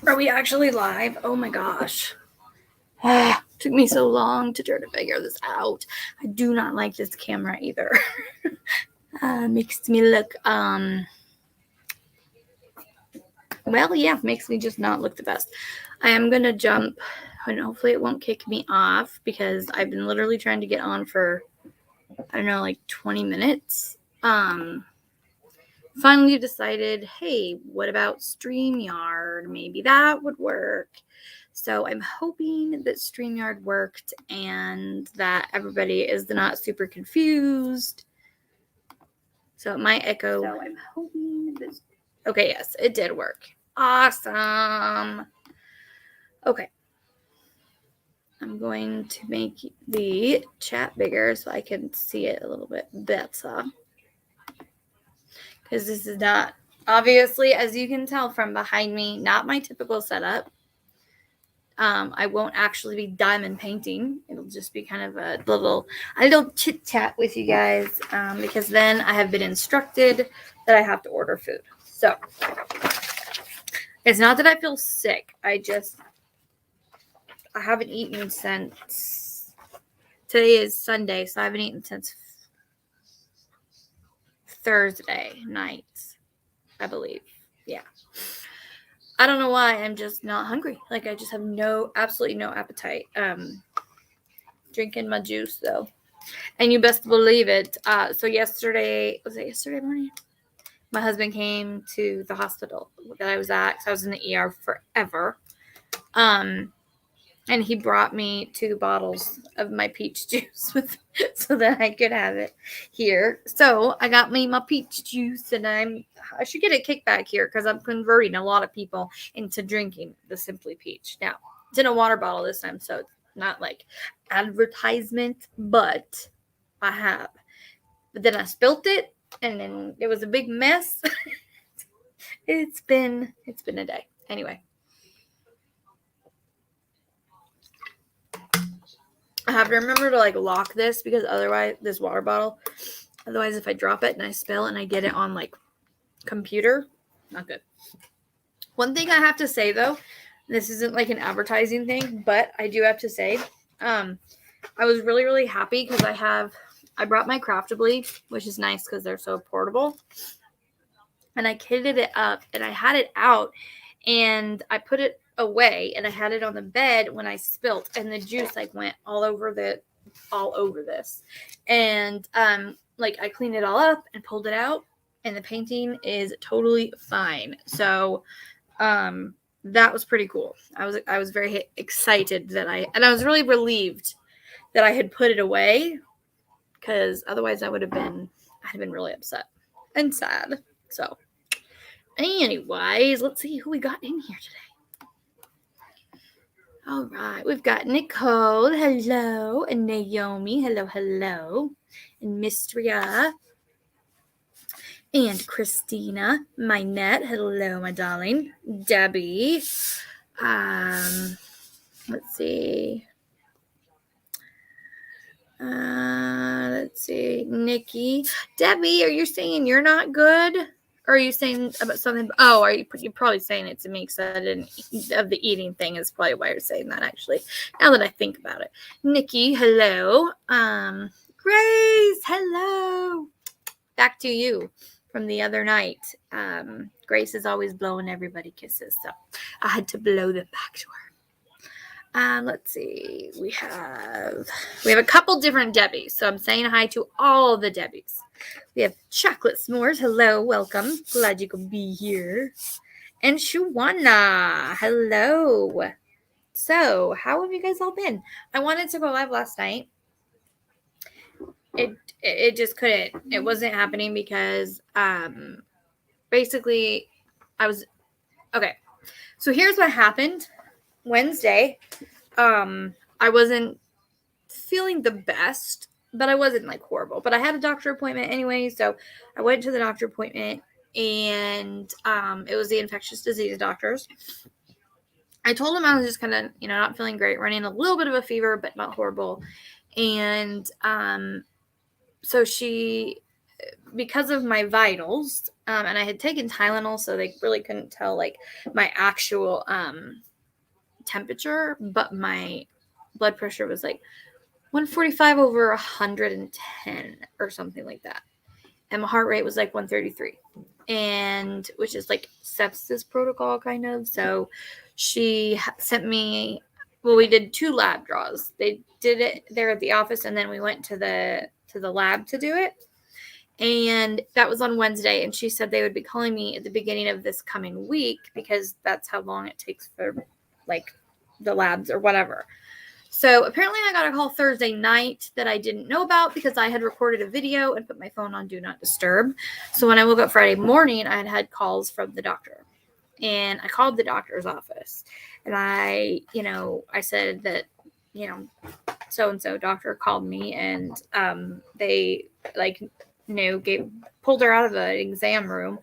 Are we actually live? Oh my gosh. Took me so long to try to figure this out. I do not like this camera either. Makes me look, well, yeah, makes me just not look the best. I am going to jump, and hopefully it won't kick me off because I've been literally trying to get on for, I don't know, like 20 minutes. Finally decided, hey, what about StreamYard? Maybe that would work. So I'm hoping that StreamYard worked and that everybody is not super confused. So it might echo. So I'm hoping that. Okay, yes, it did work. Awesome. Okay. I'm going to make the chat bigger so I can see it a little bit better. Because this is not, obviously, as you can tell from behind me, not my typical setup. I won't actually be diamond painting. It'll just be kind of a little chit chat with you guys because then I have been instructed that I have to order food. So it's not that I feel sick. I haven't eaten since today is Sunday, so I haven't eaten since Thursday night, I believe. Yeah. I don't know why. I'm just not hungry. Like I just have absolutely no appetite. Drinking my juice though. And you best believe it. So yesterday, was it yesterday morning? My husband came to the hospital that I was at because I was in the ER forever. And he brought me 2 bottles of my peach juice so that I could have it here. So I got me my peach juice, and I should get a kickback here because I'm converting a lot of people into drinking the Simply Peach. Now it's in a water bottle this time, so it's not like advertisement, but I have. But then I spilt it, and then it was a big mess. It's been a day. Anyway. I have to remember to like lock this because otherwise this water bottle, otherwise if I drop it and I spill and I get it on like computer, not good. One thing I have to say though, this isn't like an advertising thing, but I do have to say, I was really, really happy because I brought my Craftably, which is nice because they're so portable. And I kitted it up and I had it out and I put it away and I had it on the bed when I spilt and the juice like went all over this. And like I cleaned it all up and pulled it out and the painting is totally fine. So that was pretty cool. I was very excited that I was really relieved that I had put it away because otherwise I'd have been really upset and sad. So anyways, let's see who we got in here today. All right, we've got Nicole, hello, and Naomi, hello, hello, and Mistria, and Christina, my net, hello, my darling, Debbie, let's see, Nikki, Debbie, are you saying you're not good? Or are you saying about something? Oh, you're probably saying it to me because I didn't of the eating thing is probably why you're saying that. Actually, now that I think about it, Nikki, hello. Grace, hello. Back to you from the other night. Grace is always blowing everybody kisses, so I had to blow them back to her. Let's see. We have a couple different Debbies, so I'm saying hi to all the Debbies. We have Chocolate S'mores. Hello, welcome. Glad you could be here. And Shuwana. Hello. So, how have you guys all been? I wanted to go live last night. It just couldn't. It wasn't happening because basically I was okay. So here's what happened. Wednesday, I wasn't feeling the best, but I wasn't like horrible. But I had a doctor appointment anyway, so I went to the doctor appointment, and it was the infectious disease doctors. I told him I was just kind of, not feeling great, running a little bit of a fever, but not horrible. And so she because of my vitals, and I had taken Tylenol, so they really couldn't tell like my actual temperature, but my blood pressure was like 145 over 110 or something like that, and my heart rate was like 133, and which is like sepsis protocol kind of. So she sent me. Well, we did 2 lab draws. They did it there at the office, and then we went to the lab to do it. And that was on Wednesday, and she said they would be calling me at the beginning of this coming week because that's how long it takes for like the labs or whatever. So apparently I got a call Thursday night that I didn't know about because I had recorded a video and put my phone on Do Not Disturb. So when I woke up Friday morning, I had calls from the doctor. And I called the doctor's office. And I said that, so-and-so doctor called me, and they pulled her out of the exam room,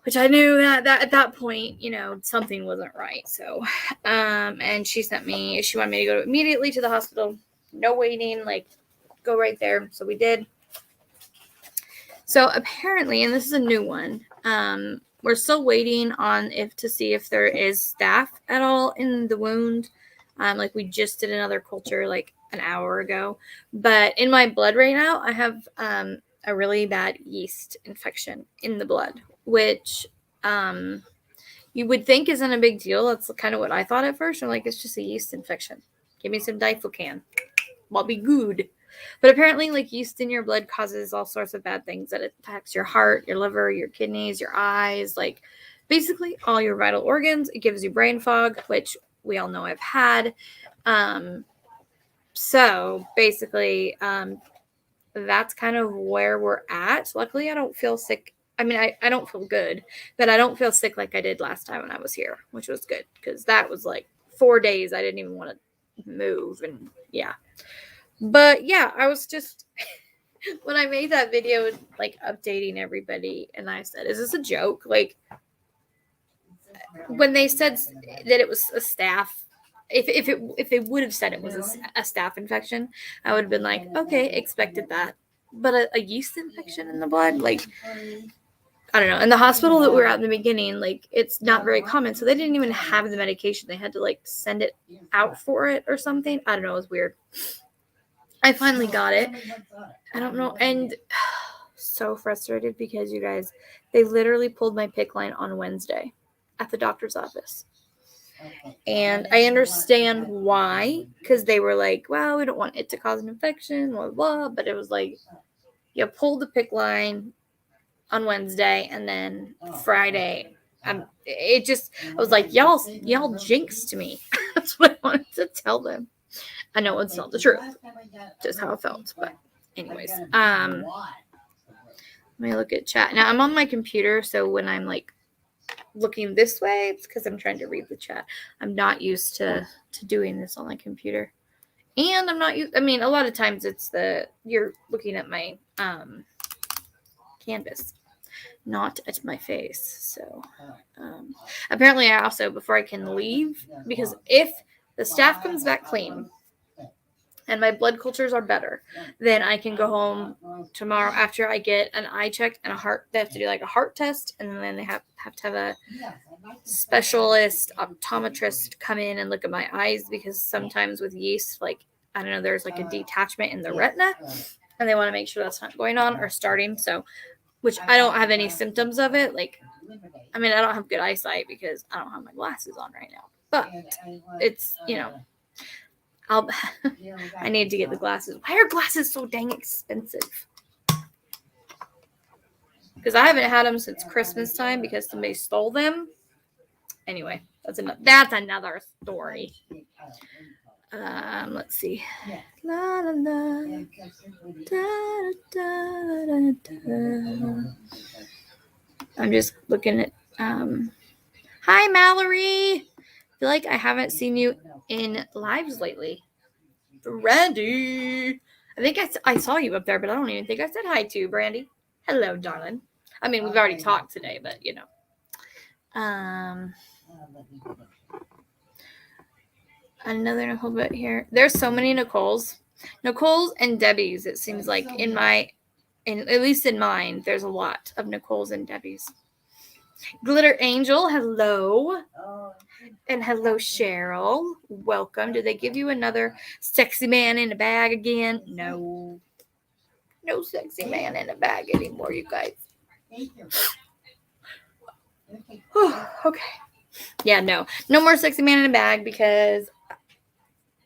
which I knew that at that point, something wasn't right. So, and she wanted me to go immediately to the hospital, no waiting, go right there. So we did. So apparently, and this is a new one, we're still waiting on to see if there is staph at all in the wound. We just did another culture an hour ago, but in my blood right now, I have a really bad yeast infection in the blood, which you would think isn't a big deal. That's kind of what I thought at first. I'm like, it's just a yeast infection. Give me some Diflucan. I'll be good. But apparently, yeast in your blood causes all sorts of bad things. That attacks your heart, your liver, your kidneys, your eyes, basically all your vital organs. It gives you brain fog, which we all know I've had. So basically, that's kind of where we're at. Luckily, I don't feel sick. I mean, I don't feel good, but I don't feel sick like I did last time when I was here, which was good because that was 4 days I didn't even want to move, and yeah. But yeah, I was just when I made that video updating everybody, and I said, "Is this a joke?" When they said that it was a staph, if they would have said it was a staph infection, I would have been like, "Okay, expected that." But a yeast infection in the blood, I don't know. In the hospital that we were at in the beginning, it's not very common, so they didn't even have the medication. They had to send it out for it or something. I don't know. It was weird. I finally got it. I don't know. And so frustrated because you guys, they literally pulled my PICC line on Wednesday at the doctor's office. And I understand why, because they were like, well, we don't want it to cause an infection, blah, blah. But it was you pulled the PICC line on Wednesday, and then Friday, I was like, y'all jinxed me. That's what I wanted to tell them. I know it's not the truth, just how it felt. But anyways, let me look at chat. Now I'm on my computer, so when I'm looking this way, it's because I'm trying to read the chat. I'm not used to doing this on my computer, and I'm not used. I mean, a lot of times it's you're looking at my canvas, not at my face. So apparently, I also, before I can leave, because if the staff comes back clean and my blood cultures are better, then I can go home tomorrow after I get an eye check and a heart. They have to do a heart test, and then they have to have a specialist optometrist come in and look at my eyes, because sometimes with yeast, I don't know, there's a detachment in the retina, and they want to make sure that's not going on or starting. So, which I don't have any symptoms of it. I mean, I don't have good eyesight because I don't have my glasses on right now, but it's, I need to get the glasses. Why are glasses so dang expensive? Because I haven't had them since Christmas time because somebody stole them. Anyway, that's another story. Let's see. La, la, la. Da, da, da, da. I'm just looking at. Hi, Mallory. I feel like I haven't seen you in lives lately. Brandy. I think I saw you up there, but I don't even think I said hi to you, Brandy. Hello, darling. I mean, we've already talked today, but another Nicole bit here. There's so many Nicoles and Debbies. It seems like in my And at least in mine, there's a lot of Nicole's and Debbie's. Glitter Angel, hello. And hello, Cheryl. Welcome. Did they give you another sexy man in a bag again? No. No sexy man in a bag anymore, you guys. Okay. Yeah, no. No more sexy man in a bag because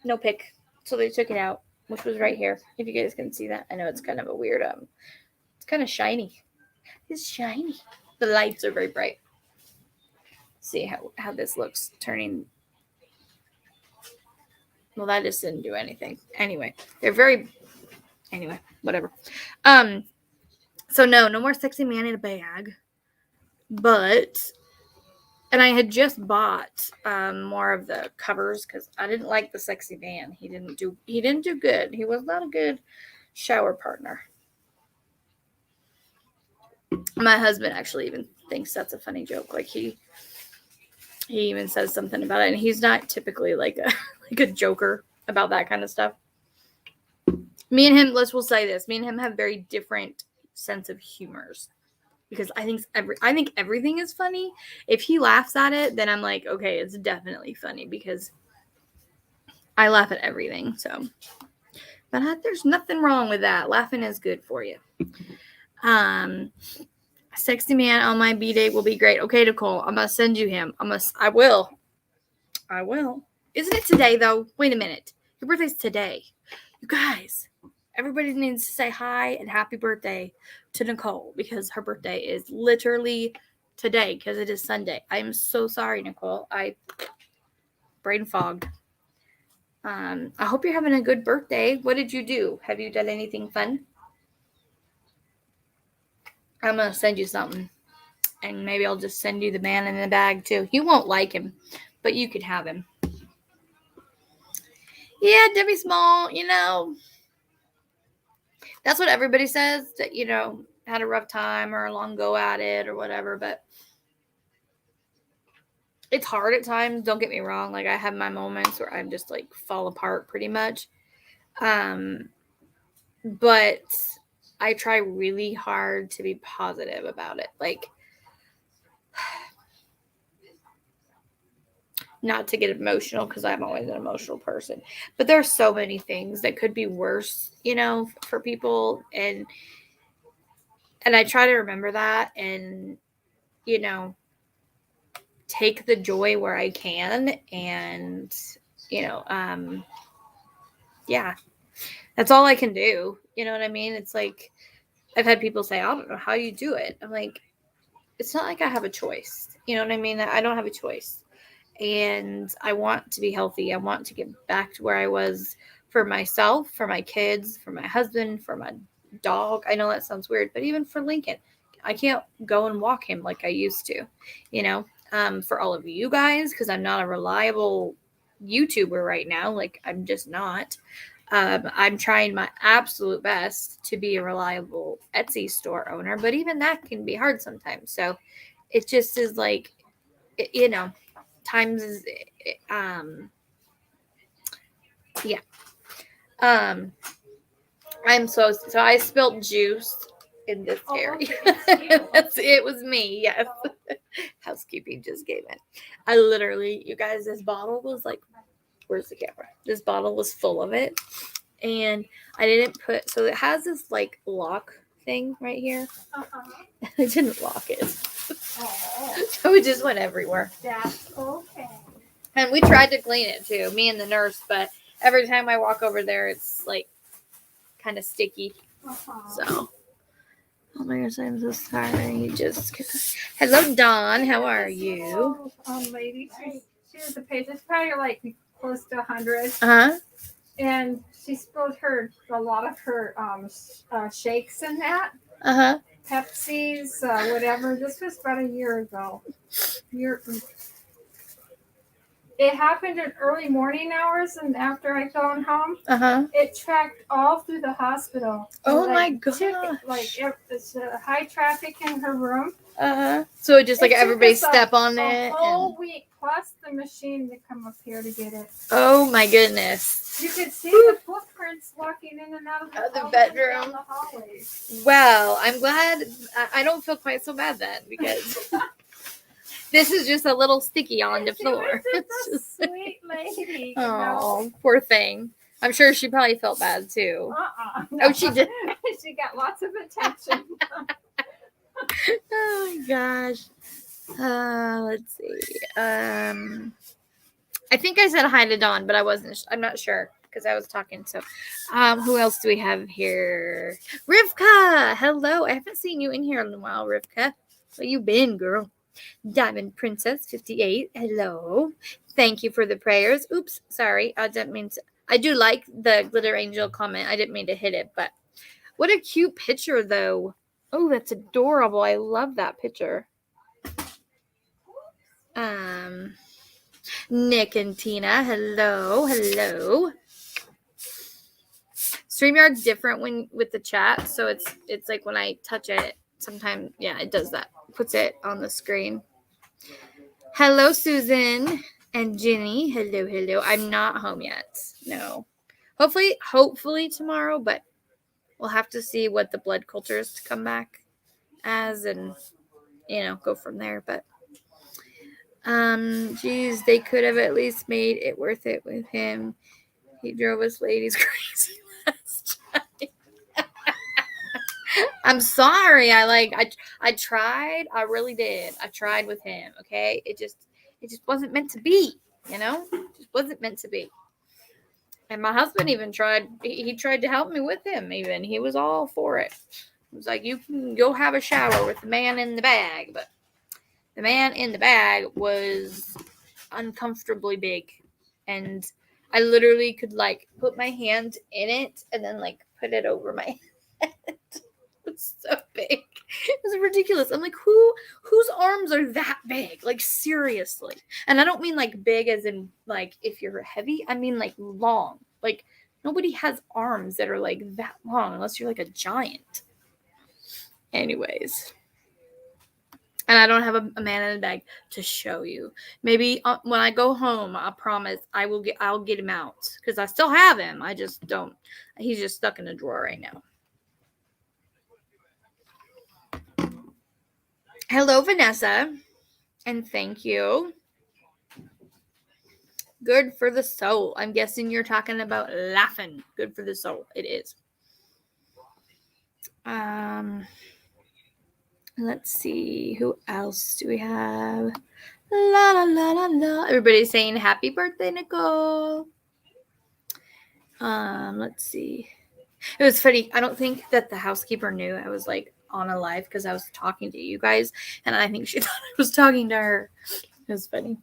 no pick. So they took it out, which was right here. If you guys can see that. I know it's kind of a weird, it's kind of shiny. It's shiny. The lights are very bright. See how this looks turning. Well, that just didn't do anything. Anyway, they're very, anyway, whatever. So no more sexy man in a bag. But, and I had just bought more of the covers because I didn't like the sexy man. He didn't do good. He was not a good shower partner. My husband actually even thinks that's a funny joke. Like he even says something about it, and he's not typically like a joker about that kind of stuff. Me and him, we'll say this. Me and him have very different sense of humors. Because I think everything is funny. If he laughs at it, then I'm like, okay, it's definitely funny because I laugh at everything. So, but there's nothing wrong with that. Laughing is good for you. Sexy man on my B-day will be great. Okay, Nicole, I'm gonna send you him. I will. Isn't it today though? Wait a minute. Your birthday's today. You guys. Everybody needs to say hi and happy birthday to Nicole because her birthday is literally today because it is Sunday. I'm so sorry, Nicole. I brain fogged. I hope you're having a good birthday. What did you do? Have you done anything fun? I'm going to send you something. And maybe I'll just send you the man in the bag too. You won't like him, but you could have him. Yeah, Debbie Small, that's what everybody says, that, had a rough time or a long go at it or whatever, but it's hard at times. Don't get me wrong. Like I have my moments where I'm just like fall apart pretty much. But I try really hard to be positive about it. Like not to get emotional because I'm always an emotional person, but there's so many things that could be worse, for people. And I try to remember that and, take the joy where I can. And, yeah, that's all I can do. You know what I mean? It's like, I've had people say, I don't know how you do it. I'm like, it's not like I have a choice. You know what I mean? I don't have a choice. And I want to be healthy. I want to get back to where I was for myself, for my kids, for my husband, for my dog. I know that sounds weird, but even for Lincoln, I can't go and walk him like I used to, for all of you guys, because I'm not a reliable YouTuber right now. Like I'm just not. I'm trying my absolute best to be a reliable Etsy store owner, but even that can be hard sometimes. So it just is like, times is, yeah. I'm so I spilled juice in this area. It was me. Yes. Housekeeping just came in. I literally, you guys, this bottle was like, where's the camera? This bottle was full of it. And I didn't so it has this like lock thing right here. I didn't lock it. So it just went everywhere. That's okay. And we tried to clean it too, me and the nurse, but every time I walk over there, it's like kind of sticky. So, oh my gosh, I'm so sorry. Hello, Dawn. How are you? Lady, she was a patient. She's probably like close to 100. And she spilled a lot of her shakes in that. Pepsi's, whatever. This was about a year ago. It happened in early morning hours, and after I'd gone home, it tracked all through the hospital. Oh my god! It's high traffic in her room. So it just like everybody step on it. A whole week plus the machine to come up here to get it. Oh my goodness! You could see the book footprints walking in and out of the bedroom. The hallways. Well, I'm glad. I don't feel quite so bad then because this is just a little sticky on the floor. It's just a sweet lady. Oh, poor thing. I'm sure she probably felt bad too. No. Oh, she did. She got lots of attention. Oh my gosh. Let's see. I think I said hi to Dawn, but I'm not sure because I was talking. So, who else do we have here? Rivka. Hello. I haven't seen you in here in a while, Rivka. Where you been, girl? Diamond Princess 58. Hello. Thank you for the prayers. Oops, sorry. I didn't mean to. I do like the Glitter Angel comment. I didn't mean to hit it, but what a cute picture, though. Oh, that's adorable. I love that picture. Nick and Tina. Hello. Hello. StreamYard's different with the chat, so it's like when I touch it, sometimes, yeah, it does that. Puts it on the screen. Hello, Susan and Ginny. Hello, hello. I'm not home yet. No. Hopefully tomorrow, but we'll have to see what the blood cultures come back as and, go from there. But, geez, they could have at least made it worth it with him. He drove us ladies crazy last time. I'm sorry. I tried. I really did. I tried with him. Okay. It just wasn't meant to be, It just wasn't meant to be. And my husband even tried. He tried to help me with him even. He was all for it. He was like, you can go have a shower with the man in the bag. But the man in the bag was uncomfortably big. And I literally could put my hand in it and then put it over my head. It's so big. It was ridiculous. I'm like, whose arms are that big? Seriously. And I don't mean big as in if you're heavy. I mean long. Nobody has arms that are that long unless you're a giant. Anyways. And I don't have a man in a bag to show you. Maybe when I go home, I promise I'll get him out because I still have him. I just don't. He's just stuck in a drawer right now. Hello, Vanessa, and thank you. Good for the soul. I'm guessing you're talking about laughing. Good for the soul. It is. Let's see. Who else do we have? La la la la la. Everybody's saying happy birthday, Nicole. Let's see. It was funny. I don't think that the housekeeper knew I was on a live because I was talking to you guys, and I think she thought I was talking to her. It was funny.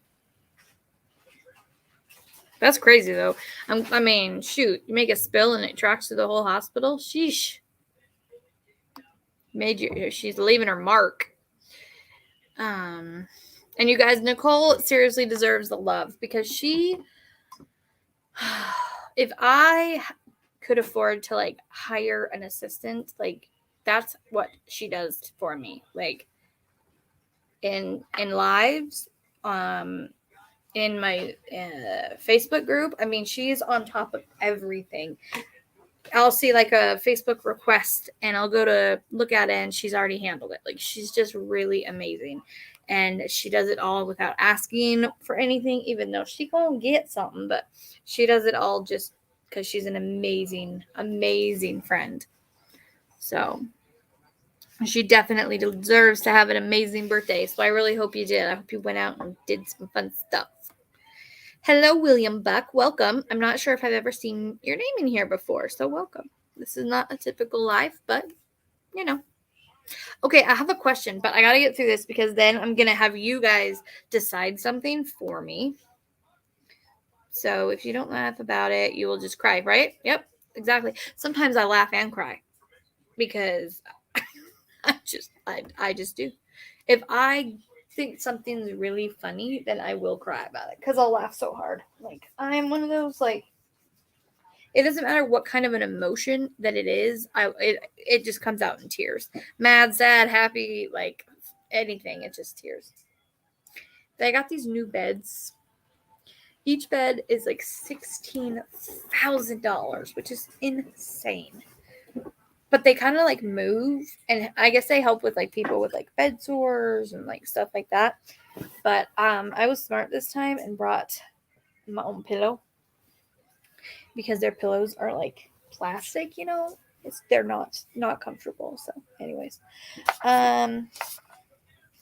That's crazy though. I mean, shoot, you make a spill and it tracks to the whole hospital. Sheesh. She's leaving her mark. And you guys, Nicole seriously deserves the love because if I could afford to hire an assistant, that's what she does for me. In lives, in my Facebook group, I mean, she's on top of everything. I'll see a Facebook request and I'll go to look at it and she's already handled it. She's just really amazing. And she does it all without asking for anything, even though she gonna get something, but she does it all just because she's an amazing, amazing friend. So she definitely deserves to have an amazing birthday. So I really hope you did. I hope you went out and did some fun stuff. Hello, William Buck. Welcome. I'm not sure if I've ever seen your name in here before, so welcome. This is not a typical live, but, Okay, I have a question, but I got to get through this because then I'm going to have you guys decide something for me. So if you don't laugh about it, you will just cry, right? Yep, exactly. Sometimes I laugh and cry because I just do. If I think something's really funny, then I will cry about it because I'll laugh so hard. I'm one of those it doesn't matter what kind of an emotion that it is. It just comes out in tears. Mad, sad, happy, anything. It's just tears. They got these new beds. Each bed is like $16,000, which is insane. But they kind of like move, and I guess they help with like people with like bed sores and like stuff like that. But I was smart this time and brought my own pillow because their pillows are like plastic, you know. They're not comfortable. So, anyways,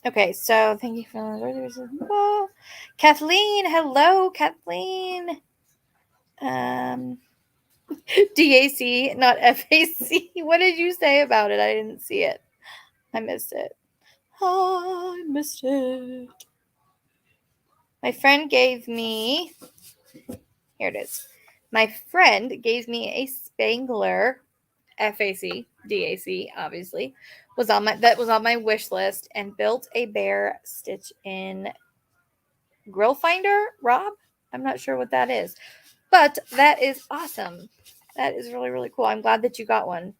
okay. So thank you for Kathleen. Hello, Kathleen. DAC, not FAC. What did you say about it? I didn't see it. I missed it. I missed it. My friend gave me. Here it is. My friend gave me a Spangler, FAC, DAC, obviously, was on my wish list, and built a bear stitch in grill finder. Rob, I'm not sure what that is, but that is awesome. That is really, really cool. I'm glad that you got one.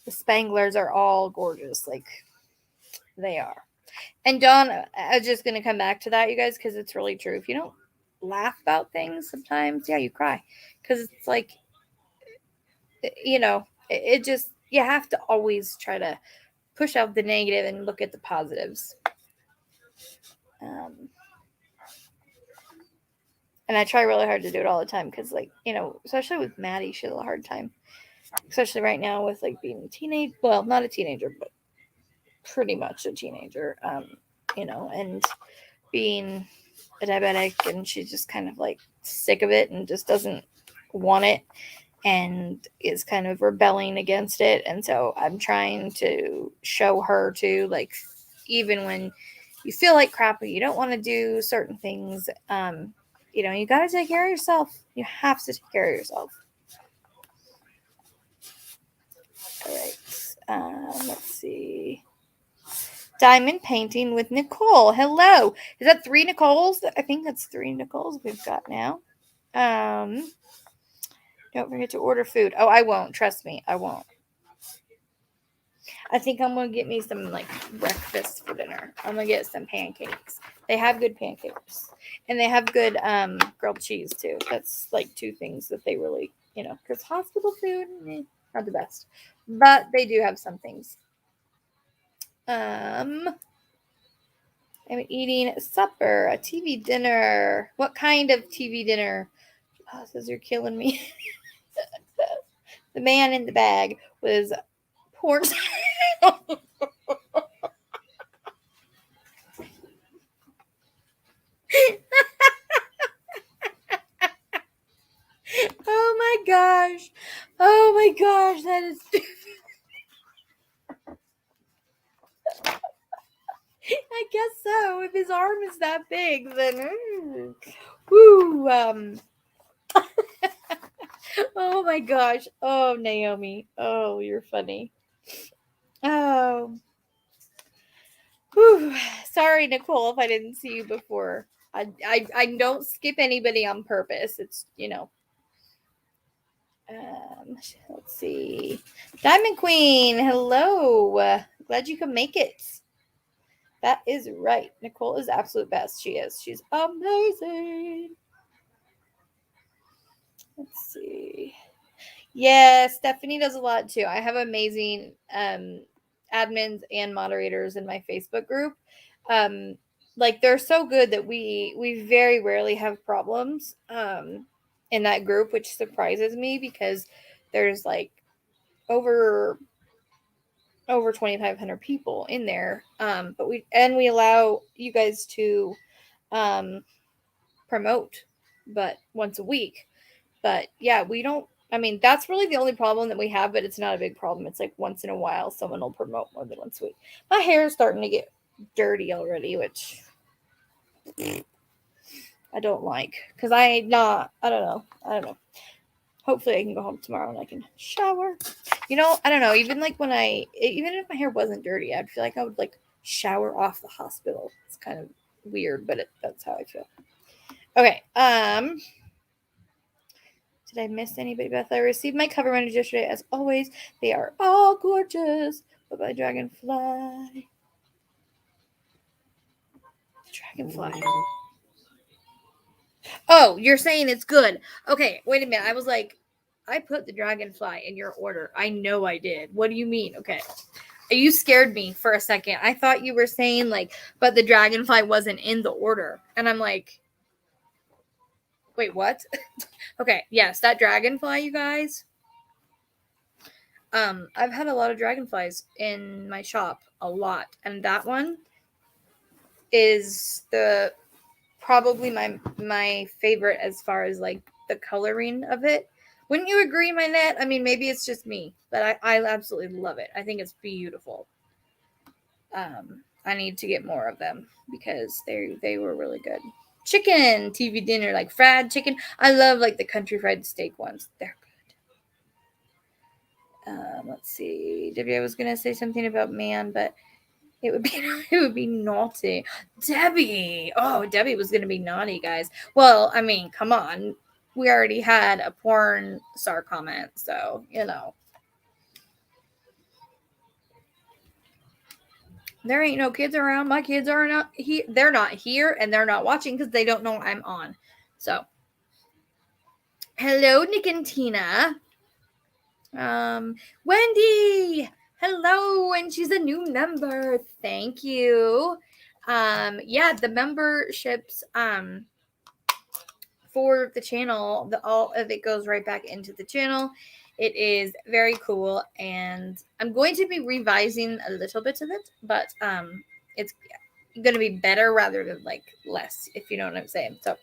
The Spanglers are all gorgeous, like they are. And Dawn, I'm just gonna come back to that, you guys, because it's really true. If you don't laugh about things, sometimes, yeah, you cry, because it's like, you know, it just, you have to always try to push out the negative and look at the positives. And I try really hard to do it all the time because, like, you know, especially with Maddie, she has a hard time, especially right now with like being a teenager. Well, not a teenager, but pretty much a teenager. You know, and being a diabetic, and she's just kind of like sick of it and just doesn't want it and is kind of rebelling against it. And so I'm trying to show her to, like, even when you feel like crap or you don't want to do certain things, you know, you got to take care of yourself. You have to take care of yourself. All right. Let's see. Diamond painting with Nicole. Hello. Is that 3 Nicoles? I think that's 3 Nicoles we've got now. Don't forget to order food. Oh, I won't. Trust me. I won't. I think I'm going to get me some, like, breakfast for dinner. I'm going to get some pancakes. They have good pancakes. And they have good grilled cheese, too. That's, like, 2 things that they really, you know, because hospital food, not the best. But they do have some things. I'm eating supper, a TV dinner. What kind of TV dinner? Oh, says you're killing me. The man in the bag was porn. Oh my gosh. Oh my gosh, that is stupid. I guess so. If his arm is that big, then woo. Oh my gosh. Oh, Naomi. Oh, you're funny. Oh. Whew. Sorry, Nicole, if I didn't see you before. I don't skip anybody on purpose. It's, you know. Let's see. Diamond Queen, hello. Glad you could make it. That is right. Nicole is absolute best. She is. She's amazing. Let's see. Yeah, Stephanie does a lot too. I have amazing admins and moderators in my Facebook group. Like, they're so good that we very rarely have problems in that group, which surprises me because there's like over 2,500 people in there. But we allow you guys to promote, but once a week. But yeah, we don't. I mean, that's really the only problem that we have, but it's not a big problem. It's like once in a while someone will promote more than once a week. My hair is starting to get dirty already, which I don't like because I don't know. Hopefully I can go home tomorrow and I can shower. You know, I don't know. Even like even if my hair wasn't dirty, I'd feel like I would like shower off the hospital. It's kind of weird, but that's how I feel. Okay. Did I miss anybody, Beth? I received my cover runners yesterday. As always, they are all gorgeous. Bye-bye, Dragonfly. Dragonfly. Oh, you're saying it's good. Okay, wait a minute. I was like, I put the dragonfly in your order. I know I did. What do you mean? Okay. You scared me for a second. I thought you were saying like, but the dragonfly wasn't in the order. And I'm like, wait, what? Okay, yes, that dragonfly, you guys. I've had a lot of dragonflies in my shop, a lot. And that one is the probably my favorite as far as like the coloring of it. Wouldn't you agree, my net? I mean, maybe it's just me, but I absolutely love it. I think it's beautiful. I need to get more of them because they were really good. Chicken TV dinner, like fried chicken. I love like the country fried steak ones. They're good. Let's see. Debbie, I was gonna say something about man, but it would be naughty. Debbie. Oh, Debbie was gonna be naughty, guys. Well, I mean, come on. We already had a porn star comment, so you know. There ain't no kids around. My kids are not here. They're not here and they're not watching because they don't know I'm on. So hello, Nick and Tina. Wendy. Hello, and she's a new member. Thank you. Yeah, the memberships for the channel, all of it goes right back into the channel. It is very cool, and I'm going to be revising a little bit of it, but it's going to be better rather than like less, if you know what I'm saying. So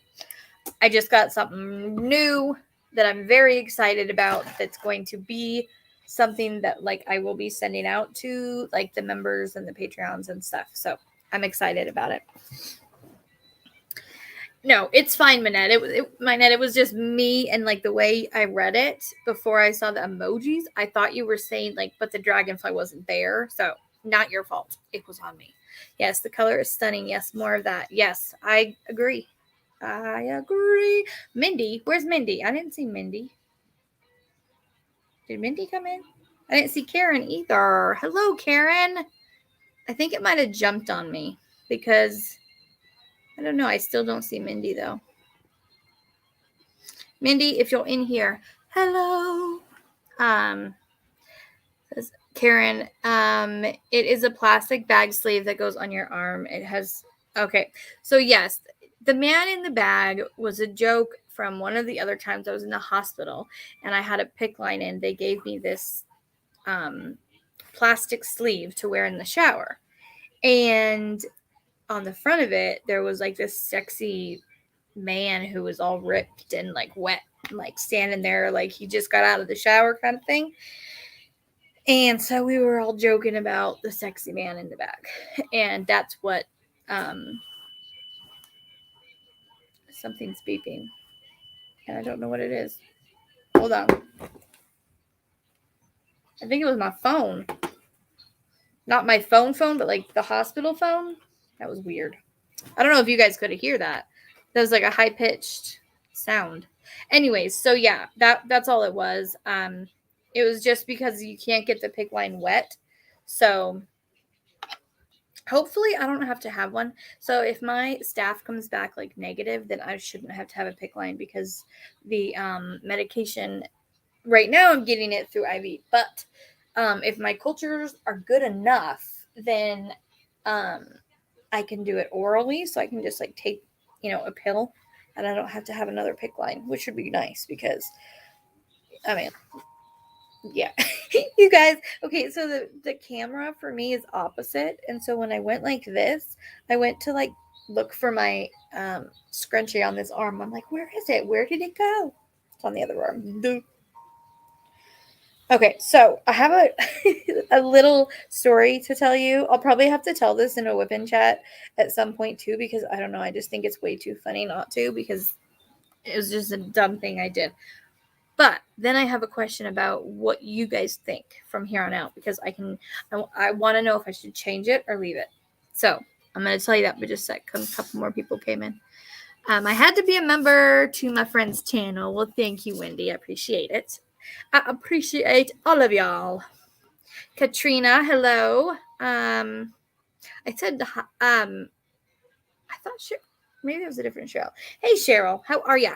I just got something new that I'm very excited about. That's going to be something that like I will be sending out to like the members and the Patreons and stuff. So I'm excited about it. No, it's fine, Manette. It was just me and like the way I read it before I saw the emojis. I thought you were saying like, but the dragonfly wasn't there. So not your fault. It was on me. Yes, the color is stunning. Yes, more of that. Yes, I agree. I agree. Mindy, where's Mindy? I didn't see Mindy. Did Mindy come in? I didn't see Karen either. Hello, Karen. I think it might have jumped on me because I don't know. I still don't see Mindy though. Mindy, if you're in here, hello. Says Karen, it is a plastic bag sleeve that goes on your arm. It has okay. So yes, the man in the bag was a joke from one of the other times I was in the hospital and I had a PICC line in. They gave me this plastic sleeve to wear in the shower. And on the front of it, there was like this sexy man who was all ripped and like wet, like standing there like he just got out of the shower kind of thing. And so we were all joking about the sexy man in the back. And that's what something's beeping. And I don't know what it is. Hold on. I think it was my phone. Not my phone, but like the hospital phone. That was weird. I don't know if you guys could hear that. That was like a high-pitched sound. Anyways, so yeah, that's all it was. It was just because you can't get the PICC line wet. So hopefully I don't have to have one. So if my staff comes back like negative, then I shouldn't have to have a PICC line because the medication right now I'm getting it through IV. But if my cultures are good enough, then I can do it orally. So I can just like take, a pill and I don't have to have another PICC line, which would be nice because, I mean, yeah. You guys, okay, so the camera for me is opposite. And so when I went like this, I went to like look for my scrunchie on this arm. I'm like, where is it? Where did it go? It's on the other arm. Okay, so I have a little story to tell you. I'll probably have to tell this in a whip-in chat at some point too, because I don't know. I just think it's way too funny not to, because it was just a dumb thing I did. But then I have a question about what you guys think from here on out, because I want to know if I should change it or leave it. So I'm going to tell you that, but just a couple more people came in. I had to be a member to my friend's channel. Well, thank you, Wendy. I appreciate it. I appreciate all of y'all. Katrina, hello. I said, I thought she, Maybe it was a different Cheryl. Hey, Cheryl, how are ya?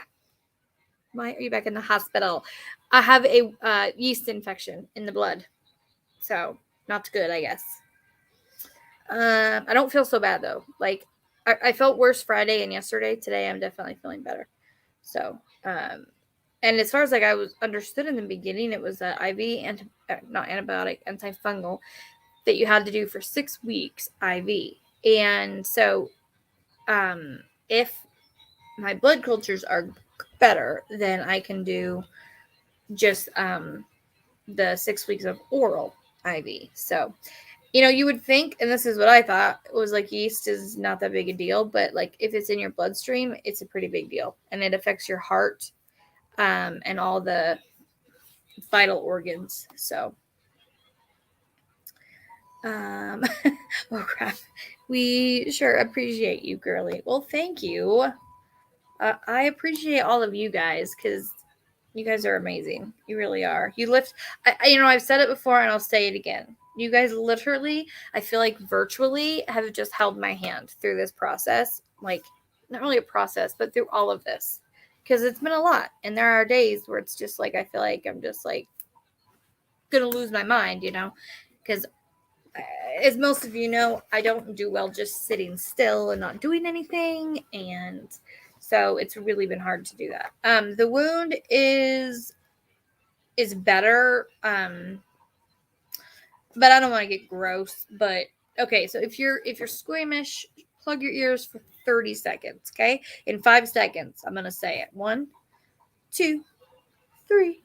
Why are you back in the hospital? I have a yeast infection in the blood. So, not good, I guess. I don't feel so bad, though. Like, I felt worse Friday and yesterday. Today, I'm definitely feeling better. So, and as far as, like, I was understood in the beginning, it was an IV, not antibiotic, antifungal that you had to do for 6 weeks IV. And so, if my blood cultures are better, then I can do just the 6 weeks of oral IV. So, you would think, and this is what I thought, was like yeast is not that big a deal, but like if it's in your bloodstream, it's a pretty big deal, and it affects your heart and all the vital organs. So, oh crap, we sure appreciate you, girly. Well, thank you. I appreciate all of you guys because you guys are amazing. You really are. You lift. I've said it before and I'll say it again. You guys literally, I feel like virtually have just held my hand through this process. Like, not really a process, but through all of this. Because it's been a lot. And there are days where it's just like, I feel like I'm just like going to lose my mind, Because as most of you know, I don't do well just sitting still and not doing anything. And so it's really been hard to do that. The wound is better. But I don't want to get gross. But okay, so if you're squeamish, plug your ears for 30 seconds. Okay, in 5 seconds, I'm gonna say it. 1, 2, 3,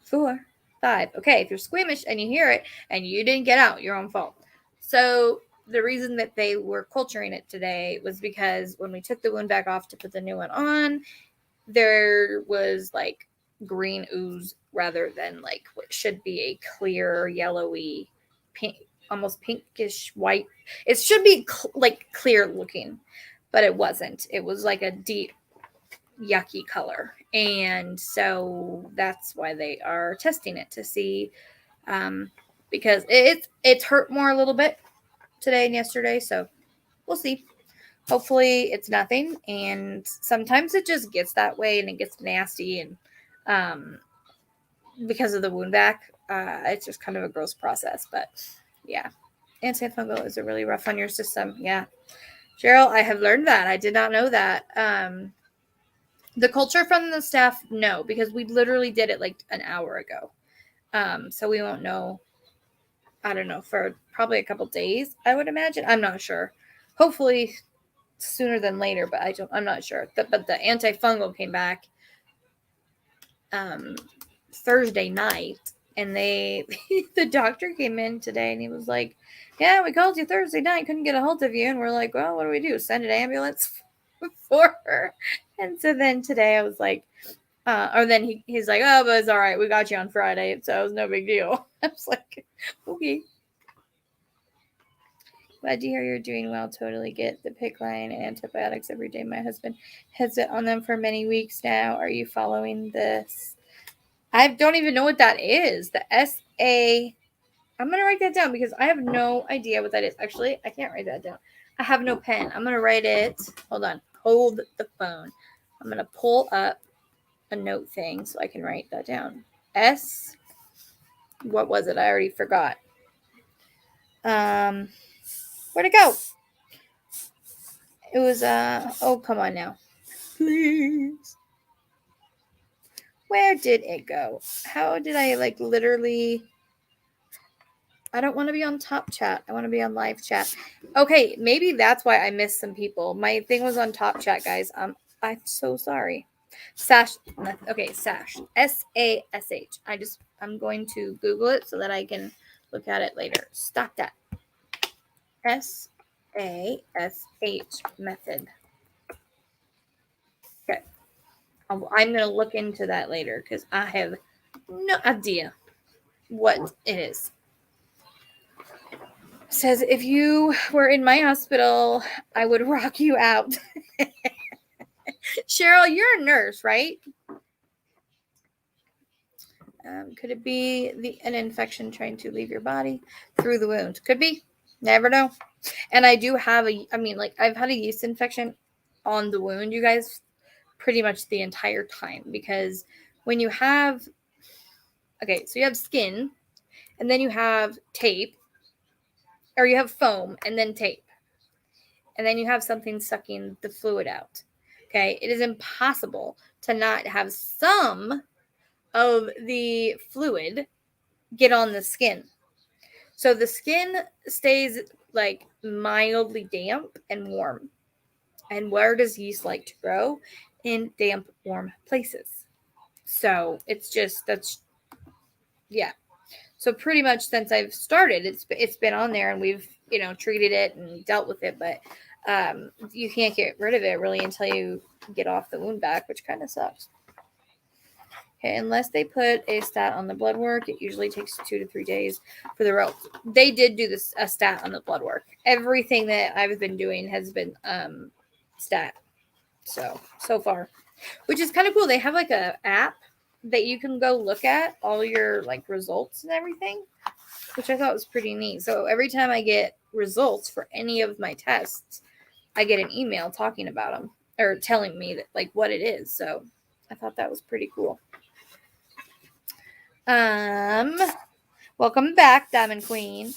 4, 5. Okay, if you're squeamish and you hear it and you didn't get out, your own fault. So the reason that they were culturing it today was because when we took the wound back off to put the new one on, there was like green ooze rather than like what should be a clear yellowy pink, almost pinkish white. It should be like clear looking, but it wasn't. It was like a deep yucky color, and so that's why they are testing it to see, because it's hurt more a little bit today and yesterday, so we'll see. Hopefully it's nothing, and sometimes it just gets that way and it gets nasty, and because of the wound vac, it's just kind of a gross process. But yeah, antifungal is a really rough on your system. Yeah, Cheryl, I have learned that. I did not know that. The culture from the staff, no, because we literally did it like an hour ago. So we won't know, I don't know, for probably a couple days, I would imagine. I'm not sure. Hopefully sooner than later, but I'm not sure. But the antifungal came back Thursday night, and the doctor came in today and he was like, yeah, we called you Thursday night, couldn't get a hold of you. And we're like, well, what do we do? Send an ambulance for her. And so then today I was like, or then he's like, oh, but it's all right, we got you on Friday, so it was no big deal. I was like, okay. Glad to hear you're doing well. Totally get the PICC line and antibiotics every day. My husband has it on them for many weeks now. Are you following this? I don't even know what that is. The SA. I'm going to write that down because I have no idea what that is. Actually, I can't write that down. I have no pen. I'm going to write it. Hold on. Hold the phone. I'm going to pull up a note thing so I can write that down. S. What was it? I already forgot. Where'd it go? It was, oh, come on now. Please. Where did it go? How did I, like, literally... I don't want to be on top chat. I want to be on live chat. Okay, maybe that's why I missed some people. My thing was on top chat, guys. I'm so sorry. Sash. Okay, Sash. SASH. I'm going to Google it so that I can look at it later. Stop that. SASH method. Okay. I'm going to look into that later because I have no idea what it is. Says, if you were in my hospital, I would rock you out. Cheryl, you're a nurse, right? Could it be an infection trying to leave your body through the wound? Could be. Never know. And I do have I've had a yeast infection on the wound, you guys, pretty much the entire time. Because when you have, okay, so you have skin, and then you have tape, or you have foam, and then tape. And then you have something sucking the fluid out. Okay, it is impossible to not have some of the fluid get on the skin. So the skin stays like mildly damp and warm. And where does yeast like to grow? In damp, warm places. So it's just, that's, yeah. So pretty much since I've started, it's been on there, and we've, treated it and dealt with it, but you can't get rid of it really until you get off the wound back, which kind of sucks. Okay, unless they put a stat on the blood work, it usually takes 2 to 3 days for the results. They did do a stat on the blood work. Everything that I've been doing has been stat. So far, which is kind of cool. They have like a app that you can go look at all your like results and everything, which I thought was pretty neat. So every time I get results for any of my tests, I get an email talking about them or telling me that like what it is. So I thought that was pretty cool. Welcome back, Diamond Queen.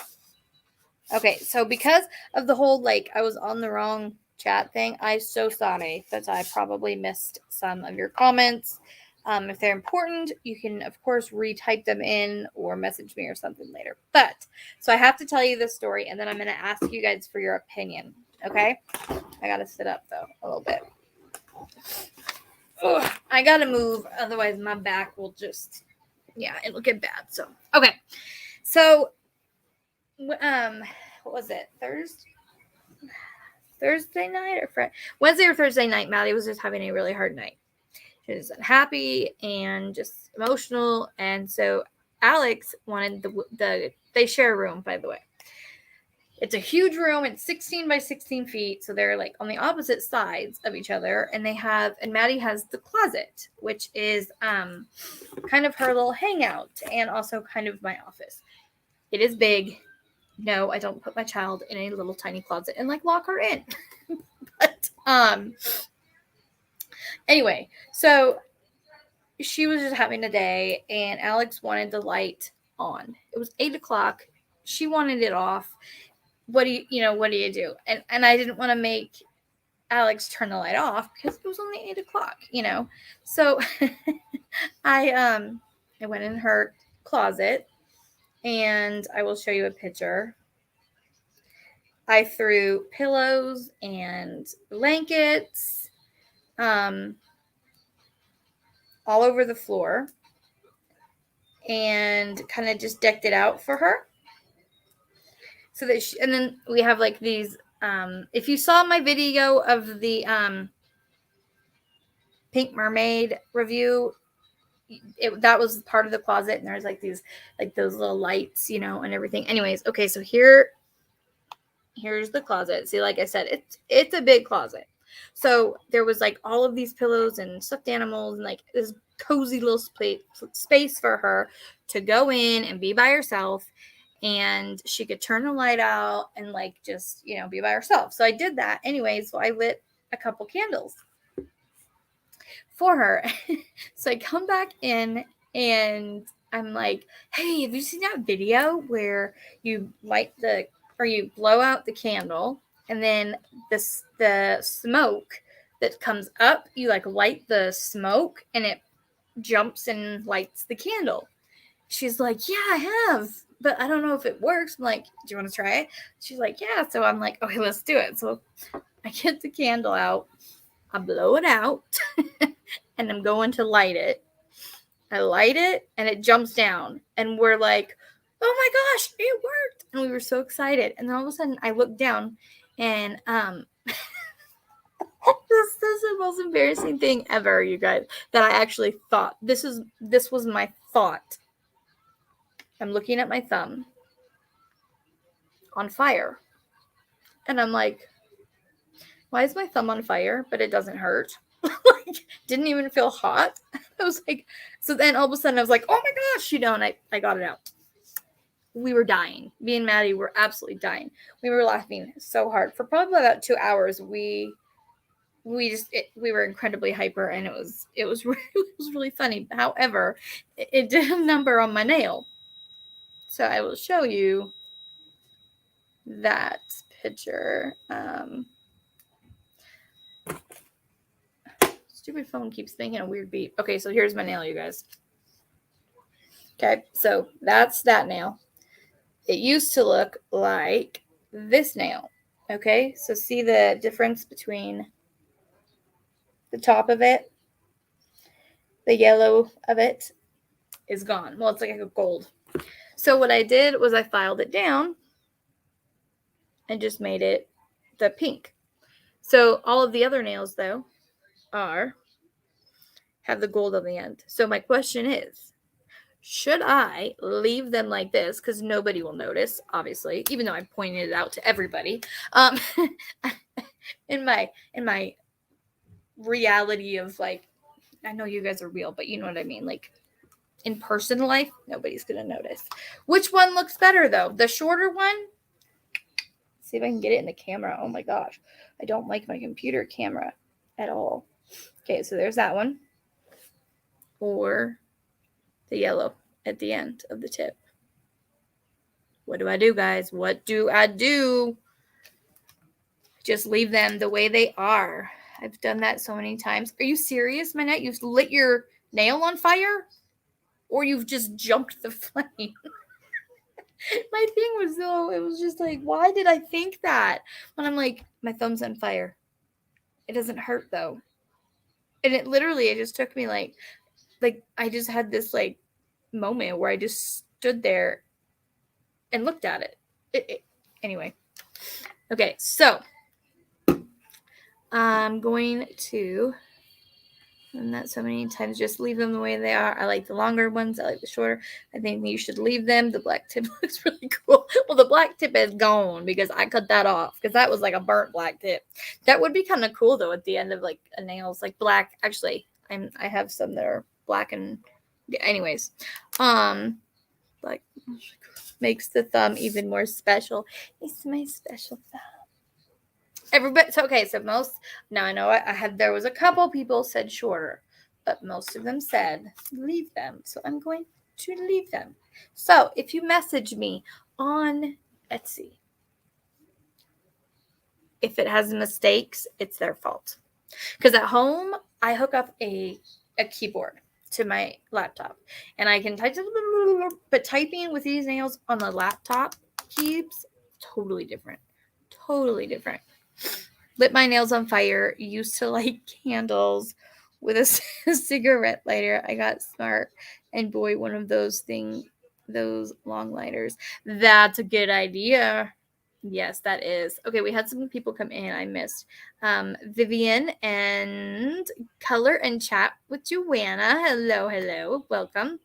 Okay, so because of the whole like I was on the wrong chat thing, I'm so sorry that I probably missed some of your comments. If they're important, you can of course retype them in or message me or something later. But so I have to tell you this story, and then I'm going to ask you guys for your opinion. Okay, I got to sit up though a little bit. Ugh, I got to move, otherwise my back will just. Yeah, it'll get bad. So, okay. So, what was it? Thursday night or Wednesday or Thursday night, Maddie was just having a really hard night. She was unhappy and just emotional. And so Alex wanted they share a room, by the way. It's a huge room. It's 16 by 16 feet. So they're like on the opposite sides of each other. And Maddie has the closet, which is kind of her little hangout and also kind of my office. It is big. No, I don't put my child in a little tiny closet and like lock her in. But anyway, so she was just having a day, and Alex wanted the light on. It was 8:00. She wanted it off. What do you do? And I didn't want to make Alex turn the light off because it was only 8:00, So I went in her closet, and I will show you a picture. I threw pillows and blankets all over the floor and kind of just decked it out for her. So that and then we have like these, if you saw my video of the Pink Mermaid review, that was part of the closet, and there's like these, like those little lights, and everything. Anyways, okay, so here's the closet. See, like I said, it's a big closet. So there was like all of these pillows and stuffed animals and like this cozy little space for her to go in and be by herself. And she could turn the light out and like just, be by herself. So I did that anyway. So I lit a couple candles for her. So I come back in and I'm like, hey, have you seen that video where you you blow out the candle and then the smoke that comes up, you like light the smoke and it jumps and lights the candle? She's like, yeah, I have, but I don't know if it works. I'm like, do you want to try it? She's like, yeah. So I'm like, okay, let's do it. So I get the candle out, I blow it out, and I'm going to light it. I light it, and it jumps down. And we're like, oh my gosh, it worked. And we were so excited. And then all of a sudden, I look down, and this is the most embarrassing thing ever, you guys, that I actually thought. This was my thought. I'm looking at my thumb on fire. And I'm like, why is my thumb on fire, but it doesn't hurt? Like, didn't even feel hot. I was like, so then all of a sudden I was like, oh my gosh, and I got it out. We were dying. Me and Maddie were absolutely dying. We were laughing so hard. For probably about 2 hours, we we were incredibly hyper, and it was really funny. However, it did a number on my nail. So I will show you that picture. Stupid phone keeps making a weird beep. Okay, so here's my nail, you guys. Okay, so that's that nail. It used to look like this nail. Okay, so see the difference between the top of it? The yellow of it is gone. Well, it's like a gold. So what I did was I filed it down and just made it the pink. So all of the other nails, though, have the gold on the end. So my question is, should I leave them like this? Because nobody will notice, obviously, even though I pointed it out to everybody. In my reality of, like, I know you guys are real, but you know what I mean. Like, in person life, nobody's gonna notice. Which one looks better, though? The shorter one? Let's see if I can get it in the camera. Oh my gosh, I don't like my computer camera at all. Okay, so there's that one. Or the yellow at the end of the tip. What do I do, guys? What do I do? Just leave them the way they are. I've done that so many times. Are you serious, Manette? You've lit your nail on fire? Or you've just jumped the flame? My thing was, though, it was just like, why did I think that? When I'm like, my thumb's on fire. It doesn't hurt, though. And it just took me like I just had this like moment where I just stood there and looked at it. Anyway. Okay, so I'm going to, and that so many times, just leave them the way they are. I like the longer ones. I like the shorter. I think you should leave them. The black tip looks really cool. Well, the black tip is gone because I cut that off because that was like a burnt black tip. That would be kind of cool, though, at the end of like a nails, like black. Actually, I have some that are black and anyways. Like makes the thumb even more special. It's my special thumb. Everybody, so okay, so most, now I know there was a couple people said shorter, but most of them said leave them. So I'm going to leave them. So if you message me on Etsy, if it has mistakes, it's their fault. Because at home, I hook up a keyboard to my laptop and I can type, but typing with these nails on the laptop keeps totally different. Lit my nails on fire, used to light candles with a cigarette lighter. I got smart and boy, one of those long lighters. That's a good idea. Yes, that is. Okay, we had some people come in I missed. Vivian and Color and Chat with Joanna. Hello. Welcome.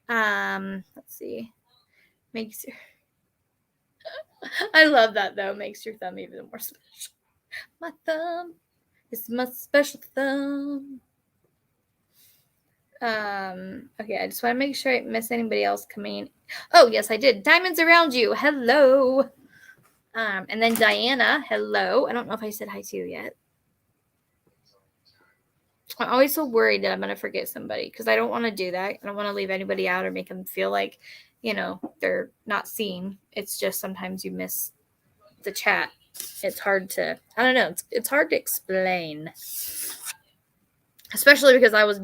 Let's see. Makes your I love that, though. Makes your thumb even more special. My thumb is my special thumb. Okay, I just want to make sure I didn't miss anybody else coming. Oh, yes, I did. Diamonds around you. Hello. And then Diana. Hello. I don't know if I said hi to you yet. I'm always so worried that I'm going to forget somebody because I don't want to do that. I don't want to leave anybody out or make them feel like, they're not seen. It's just sometimes you miss the chat. It's hard to, I don't know. It's hard to explain. Especially because I was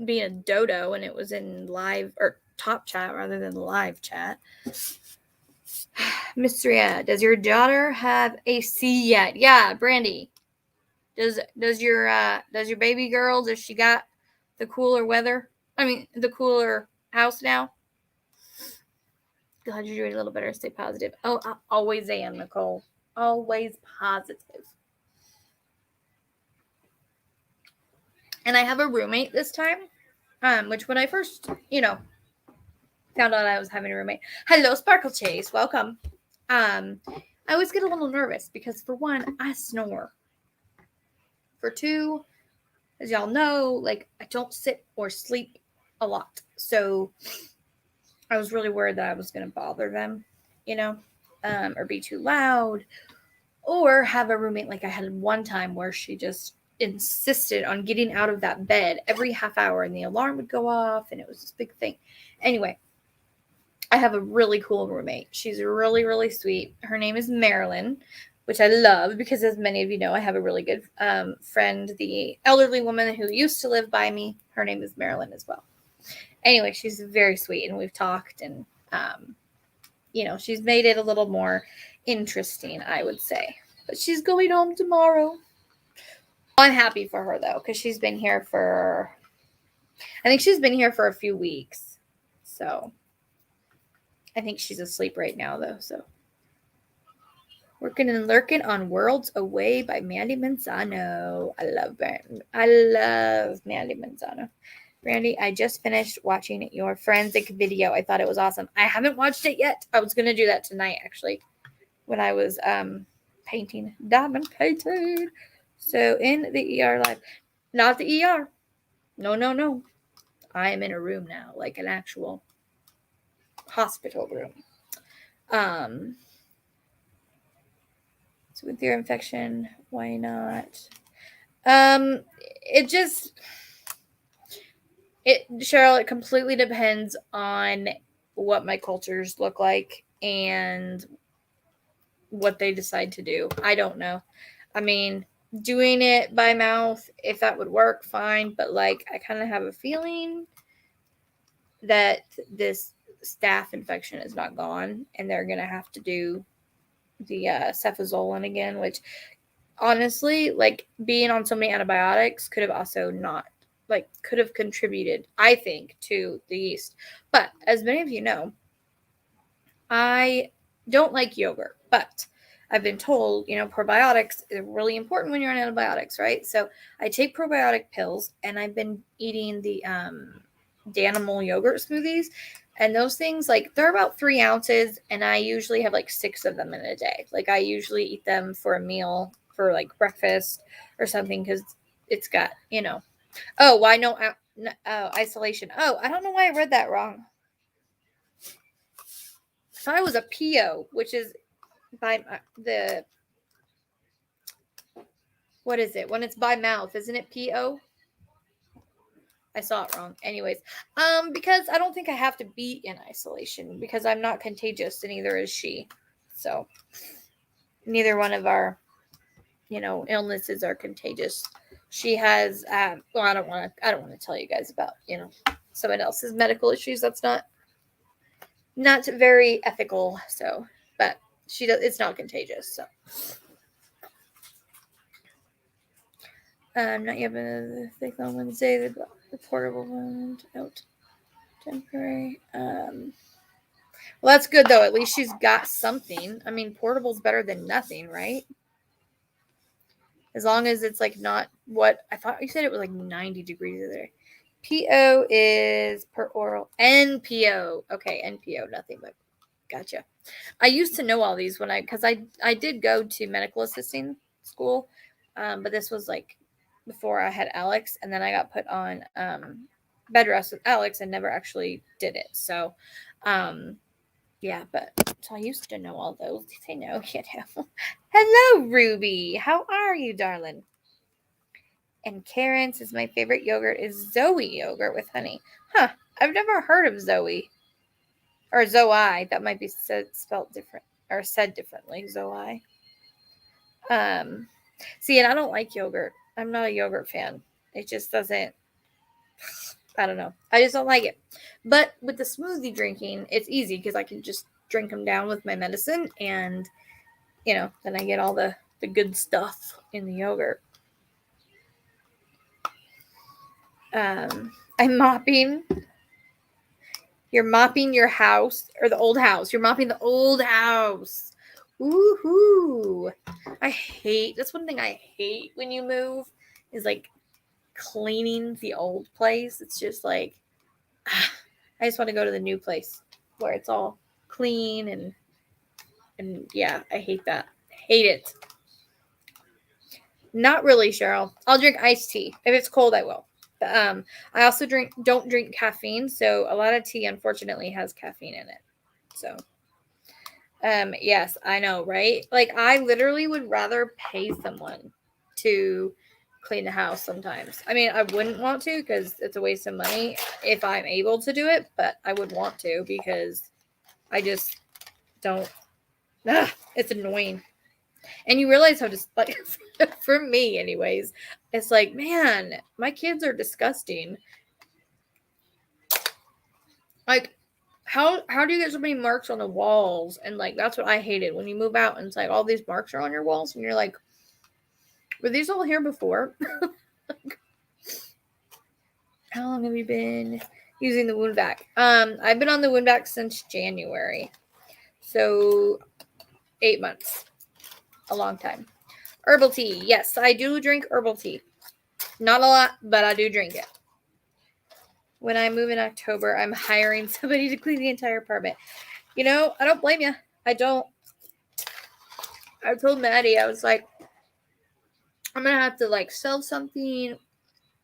being a dodo and it was in live or top chat rather than live chat. Miss Ria, does your daughter have AC yet? Yeah, Brandy. Does your baby girl, does she got the cooler weather? I mean, the cooler house now? Glad you're doing a little better. Stay positive. Oh, I always am, Nicole. Always positive. And I have a roommate this time, which when I first, found out I was having a roommate. Hello, Sparkle Chase. Welcome. I always get a little nervous because, for one, I snore. For two, as y'all know, like, I don't sit or sleep a lot. So I was really worried that I was going to bother them, or be too loud, or have a roommate like I had one time where she just insisted on getting out of that bed every half hour, and the alarm would go off, and it was this big thing. Anyway, I have a really cool roommate. She's really, really sweet. Her name is Marilyn, which I love because, as many of you know, I have a really good friend, the elderly woman who used to live by me. Her name is Marilyn as well. Anyway, she's very sweet, and we've talked, and she's made it a little more interesting, I would say. But she's going home tomorrow. I'm happy for her, though, because she's been here for a few weeks. So I think she's asleep right now, though. So Working and Lurking on Worlds Away by Mandy Manzano. I love Mandy Manzano. Brandy, I just finished watching your forensic video. I thought it was awesome. I haven't watched it yet. I was going to do that tonight, actually, when I was painting. Diamond painting. So in the ER live. Not the ER. No. I am in a room now, like an actual hospital room. So with your infection, why not? Cheryl, it completely depends on what my cultures look like and what they decide to do. I don't know. I mean, doing it by mouth, if that would work, fine. But I kind of have a feeling that this staph infection is not gone, and they're going to have to do the cefazolin again, which honestly, being on so many antibiotics could have also could have contributed, I think, to the yeast. But as many of you know, I don't like yogurt, but I've been told, probiotics are really important when you're on antibiotics, right? So I take probiotic pills, and I've been eating the Danimal yogurt smoothies, and those things, they're about 3 ounces, and I usually have 6 of them in a day. I usually eat them for a meal, for breakfast or something, because it's got, isolation. Oh, I don't know why I read that wrong. I thought it was a PO, which is by what is it? When it's by mouth, isn't it PO? I saw it wrong. Anyways, because I don't think I have to be in isolation because I'm not contagious, and neither is she. So neither one of our, illnesses are contagious. She has, I don't want to tell you guys about, someone else's medical issues. That's not very ethical. So, but it's not contagious. So, not yet, but the thick on Wednesday, the portable one out temporary. Well, that's good though. At least she's got something. I mean, portable's better than nothing, right? As long as it's not what I thought you said. It was 90 degrees there. PO is per oral. NPO. Okay, NPO, nothing but. Gotcha. I used to know all these because I did go to medical assisting school, but this was before I had Alex, and then I got put on bed rest with Alex and never actually did it. So, yeah, but so I used to know all those. I know, Hello, Ruby. How are you, darling? And Karen says my favorite yogurt is Zoe yogurt with honey. Huh. I've never heard of Zoe. Or Zoe. That might be spelled different or said differently. Zoe. See, and I don't like yogurt. I'm not a yogurt fan. It just doesn't. I don't know. I just don't like it. But with the smoothie drinking, it's easy because I can just drink them down with my medicine, and then I get all the good stuff in the yogurt. I'm mopping. You're mopping your house, or the old house. You're mopping the old house. Woohoo! That's one thing I hate when you move is cleaning the old place. It's just I just want to go to the new place where it's all clean and yeah, I hate that. Hate it. Not really, Cheryl. I'll drink iced tea. If it's cold, I will. But, I also don't drink caffeine, so a lot of tea unfortunately has caffeine in it. So yes, I know, right? I literally would rather pay someone to clean the house sometimes. I mean, I wouldn't want to because it's a waste of money if I'm able to do it, but I would want to because I just don't. It's annoying. And you realize how just like for me anyways, it's like, man, my kids are disgusting. Like how do you get so many marks on the walls? And like that's what I hated when you move out and it's like all these marks are on your walls and you're like, were these all here before? How long have you been using the wound vac? I've been on the wound vac since January. So 8 months. A long time. Herbal tea. Yes, I do drink herbal tea. Not a lot, but I do drink it. When I move in October, I'm hiring somebody to clean the entire apartment. You know, I don't blame you. I don't. I told Maddie, I was like, I'm going to have to like sell something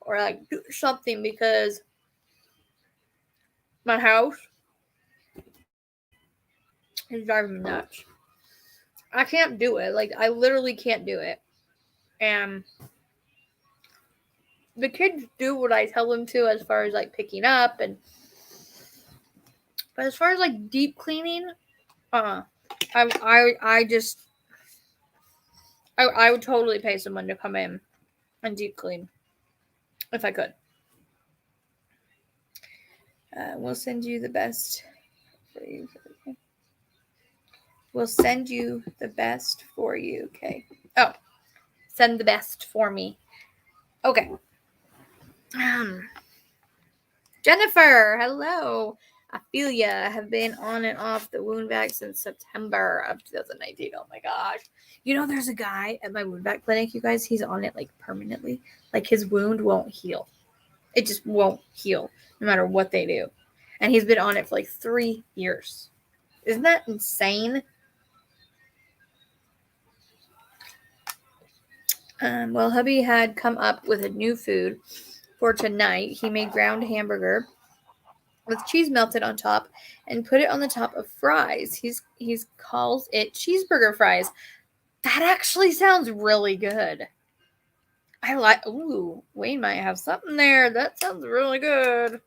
or like do something because my house is driving me nuts. I can't do it. Like, I literally can't do it. And the kids do what I tell them to as far as like picking up but as far as like deep cleaning, I would totally pay someone to come in and deep clean if I could. We'll send you the best for you. We'll send you the best for you. Okay. Oh, send the best for me. Okay. Jennifer, hello. I feel ya. I have been on and off the wound vac since September of 2019. Oh my gosh. You know, there's a guy at my wound vac clinic, you guys. He's on it like permanently. Like his wound won't heal. It just won't heal no matter what they do. And he's been on it for like 3 years. Isn't that insane? Well, hubby had come up with a new food for tonight. He made ground hamburger with cheese melted on top and put it on the top of fries. He's calls it cheeseburger fries. That actually sounds really good. I like. Ooh, Wayne might have something there. That sounds really good.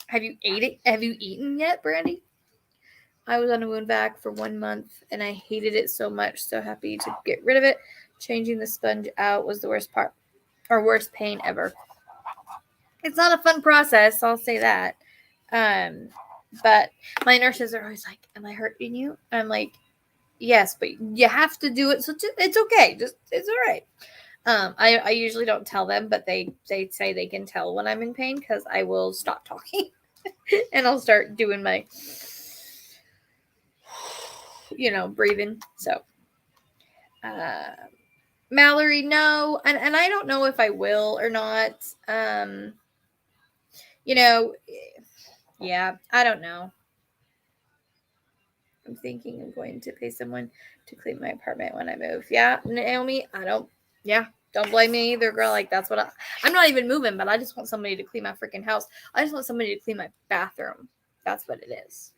Have you ate it? Have you eaten yet, Brandy? I was on a wound vac for 1 month and I hated it so much. So happy to get rid of it. Changing the sponge out was the worst part, or worst pain ever. It's not a fun process, I'll say that. But my nurses are always like, "Am I hurting you?" I'm like, "Yes, but you have to do it, so it's okay. Just it's all right." I usually don't tell them, but they say they can tell when I'm in pain because I will stop talking and I'll start doing my, breathing. So, Mallory, no, and I don't know if I will or not. Yeah, I don't know. I'm thinking I'm going to pay someone to clean my apartment when I move. Yeah, Naomi, don't blame me either, girl. Like, that's what I'm not even moving, but I just want somebody to clean my freaking house. I just want somebody to clean my bathroom. That's what it is.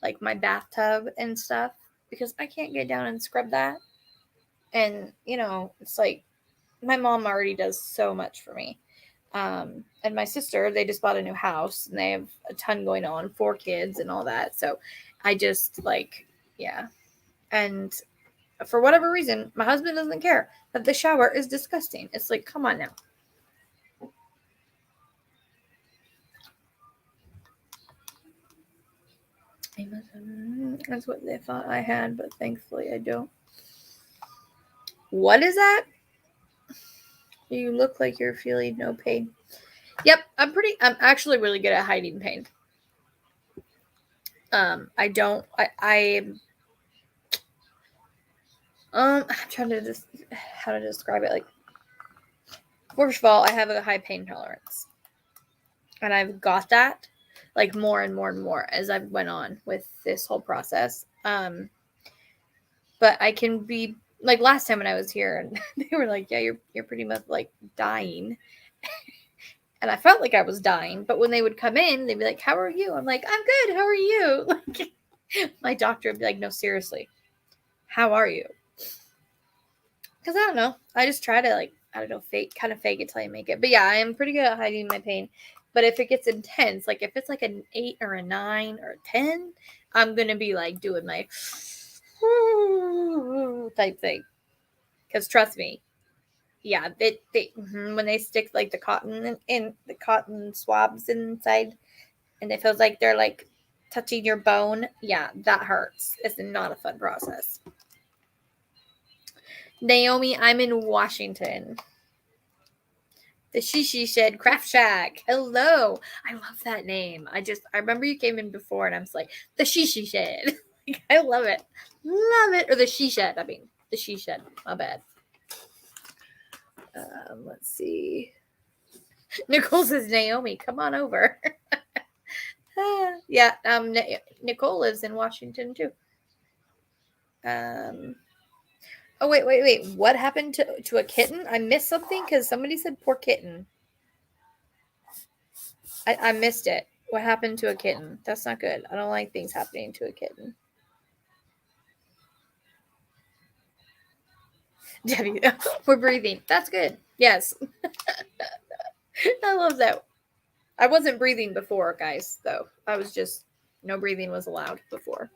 Like my bathtub and stuff, because I can't get down and scrub that. And, it's like my mom already does so much for me. And my sister, they just bought a new house and they have a ton going on, 4 kids and all that. So I just and for whatever reason, my husband doesn't care that the shower is disgusting. It's like, come on now. That's what they thought I had, but thankfully I don't. What is that? You look like you're feeling no pain. Yep, I'm actually really good at hiding pain. I'm trying to how to describe it. Like, first of all, I have a high pain tolerance, and I've got that like more and more and more as I went on with this whole process. But I can be like last time when I was here, and they were like, "Yeah, you're pretty much like dying." And I felt like I was dying, but when they would come in, they'd be like, "How are you?" I'm like, "I'm good. How are you?" Like, my doctor would be like, "No, seriously, how are you?" Because I don't know. I just try to I don't know, kind of fake it till you make it. But yeah, I am pretty good at hiding my pain. But if it gets intense, like if it's like an 8 or a 9 or a 10, I'm going to be like doing my type thing. Because trust me, yeah, when they stick like the cotton in the cotton swabs inside, and it feels like they're like touching your bone, yeah, that hurts. It's not a fun process. Naomi, I'm in Washington. The Shishi Shed Craft Shack. Hello. I love that name. I remember you came in before and I was like, the Shishi Shed. I love it. Love it. Or the She Shed. I mean, the She Shed. My bad. Let's see. Nicole says, Naomi, come on over. Yeah. Nicole lives in Washington too. Oh, wait. What happened to a kitten? I missed something because somebody said poor kitten. I missed it. What happened to a kitten? That's not good. I don't like things happening to a kitten. Debbie, we're breathing. That's good. Yes. I love that. I wasn't breathing before, guys, though. No breathing was allowed before.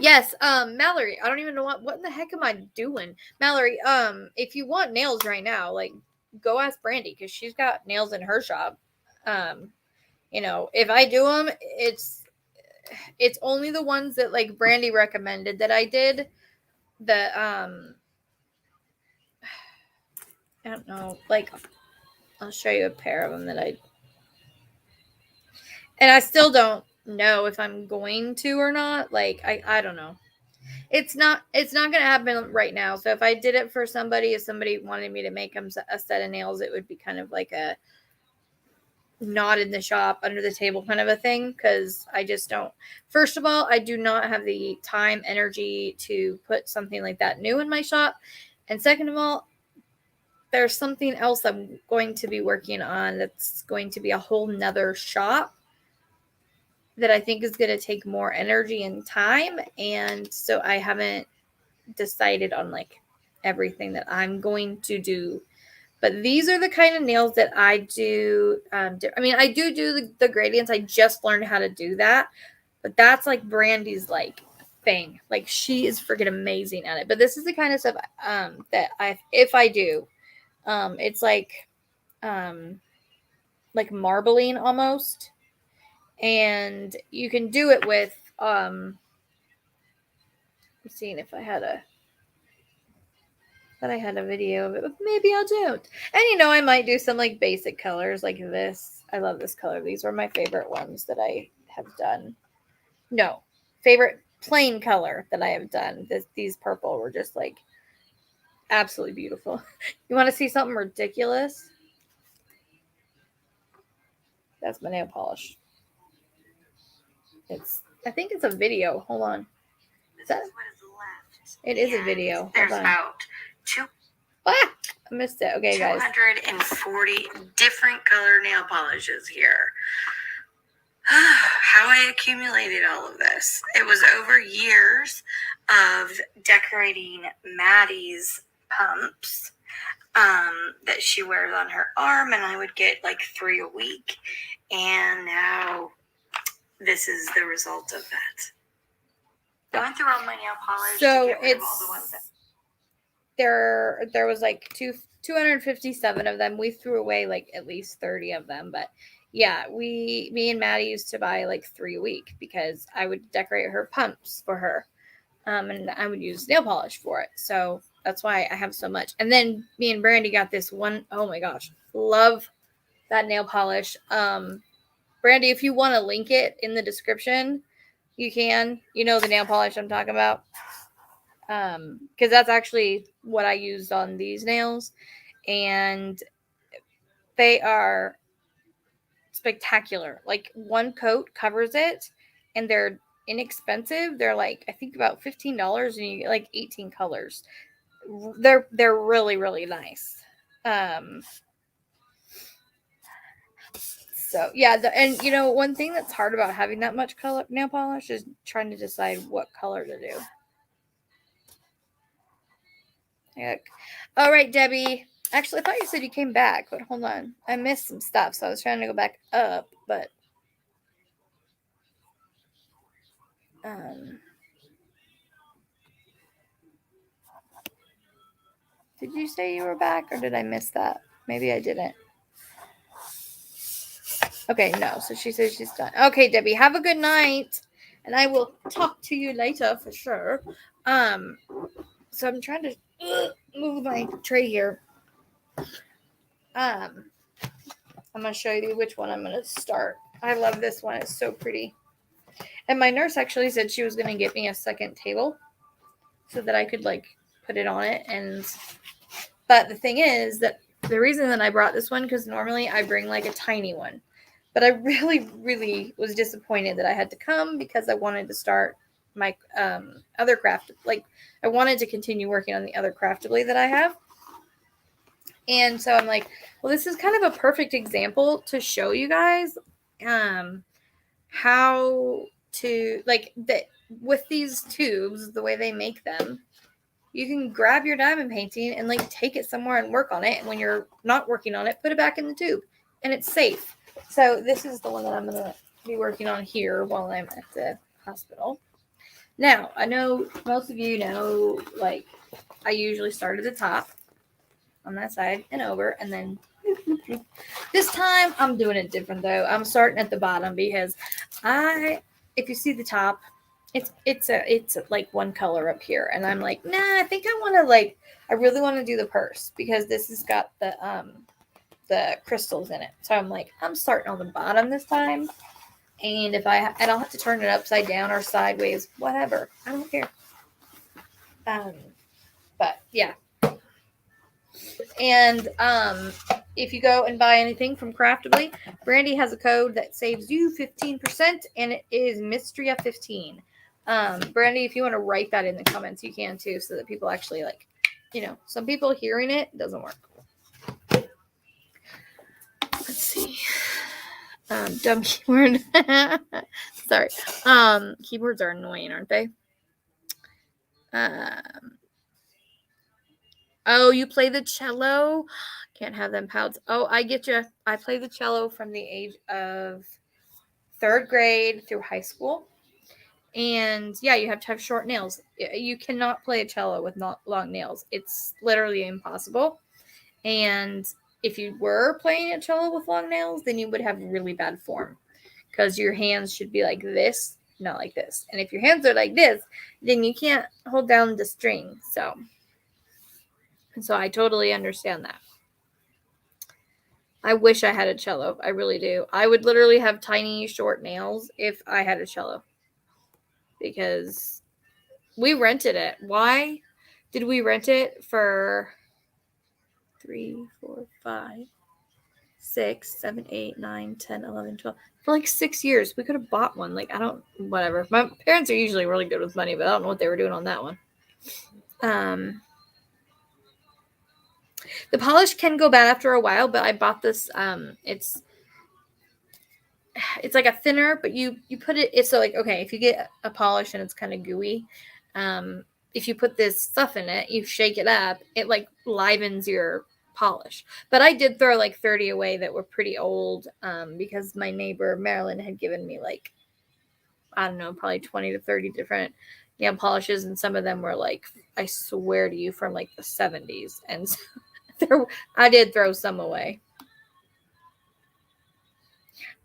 Yes, Mallory, I don't even know what in the heck am I doing? Mallory, if you want nails right now, like go ask Brandy because she's got nails in her shop. If I do them, it's only the ones that like Brandy recommended that I did. I don't know, like I'll show you a pair of them and I still don't know if I'm going to or not. Like I don't know. It's not going to happen right now. So if I did it for somebody, if somebody wanted me to make them a set of nails, it would be kind of like a not in the shop, under the table kind of a thing. Because I just don't. First of all, I do not have the time, energy to put something like that new in my shop. And second of all, there's something else I'm going to be working on that's going to be a whole nother shop that I think is going to take more energy and time. And so I haven't decided on like everything that I'm going to do. But these are the kind of nails that I do. I do the gradients. I just learned how to do that. But that's like Brandy's like thing. Like she is freaking amazing at it. But this is the kind of stuff that if I do, it's like marbling almost. And you can do it with I'm seeing if I had a video of it, but maybe I don't. And I might do some like basic colors like this. I love this color. These are my favorite ones that I have done. No, favorite plain color that I have done. These purple were just like absolutely beautiful. You want to see something ridiculous? That's my nail polish. I think it's a video. Hold on. Is that? It is a video. There's about I missed it. Okay, guys. 240 different color nail polishes here. How I accumulated all of this. It was over years of decorating Maddie's pumps that she wears on her arm, and I would get like 3 a week. And now this is the result of that. Going through all my nail polish so to get rid of all the ones that there was like 257 of them. We threw away like at least 30 of them, but yeah, me and Maddie used to buy like 3 a week because I would decorate her pumps for her, and I would use nail polish for it. So that's why I have so much. And then me and Brandy got this one. Oh my gosh, love that nail polish. Brandy, if you want to link it in the description, you can. You know the nail polish I'm talking about. Because that's actually what I used on these nails, and they are spectacular. Like one coat covers it, and they're inexpensive. They're like I think about $15, and you get like 18 colors. They're really really nice. So yeah, and one thing that's hard about having that much color nail polish is trying to decide what color to do. All right, Debbie. Actually, I thought you said you came back, but hold on. I missed some stuff, so I was trying to go back up, but did you say you were back, or did I miss that? Maybe I didn't. Okay, no. So she says she's done. Okay, Debbie, have a good night, and I will talk to you later for sure. So I'm trying to move my tray here. I'm gonna show you which one I'm gonna start. I love this one. It's so pretty. And my nurse actually said she was gonna get me a second table so that I could like put it on it. But the thing is that the reason that I brought this one, because normally I bring like a tiny one, but I really, really was disappointed that I had to come because I wanted to start my other craft. Like I wanted to continue working on the other Craftibly that I have. And so I'm like, well, this is kind of a perfect example to show you guys how to, like, with these tubes, the way they make them, you can grab your diamond painting and, like, take it somewhere and work on it. And when you're not working on it, put it back in the tube. And it's safe. So this is the one that I'm going to be working on here while I'm at the hospital. Now, I know most of you know, like, I usually start at the top on that side and over, and then this time I'm doing it different though. I'm starting at the bottom because if you see the top, it's like one color up here, and I'm like, nah, I think I really want to do the purse because this has got the crystals in it. So I'm like, I'm starting on the bottom this time, and if I don't have to turn it upside down or sideways, whatever, I don't care. But yeah. And if you go and buy anything from Craftibly, Brandy has a code that saves you 15%, and it is Mystria15. Brandy, if you want to write that in the comments, you can too, so that people actually, like, some people hearing it doesn't work. Let's see. Dumb keyboard. Sorry. Keyboards are annoying, aren't they? Oh, you play the cello? Can't have them pouts. Oh, I get you. I play the cello from the age of 3rd grade through high school. And yeah, you have to have short nails. You cannot play a cello with not long nails. It's literally impossible. And if you were playing a cello with long nails, then you would have really bad form because your hands should be like this, not like this. And if your hands are like this, then you can't hold down the string. So I totally understand that. I wish I had a cello. I really do. I would literally have tiny, short nails if I had a cello. Because we rented it. Why did we rent it for 3, 4, 5, 6, 7, 8, 9, 10, 11, 12? For like 6 years. We could have bought one. Like, whatever. My parents are usually really good with money, but I don't know what they were doing on that one. The polish can go bad after a while, but I bought this. It's like a thinner, but you put it's so like, okay, if you get a polish and it's kind of gooey, if you put this stuff in it, you shake it up, it like livens your polish. But I did throw like 30 away that were pretty old, because my neighbor Marilyn had given me like, I don't know, probably 20 to 30 different nail polishes, and some of them were like, I swear to you, from like the 70s. And so I did throw some away.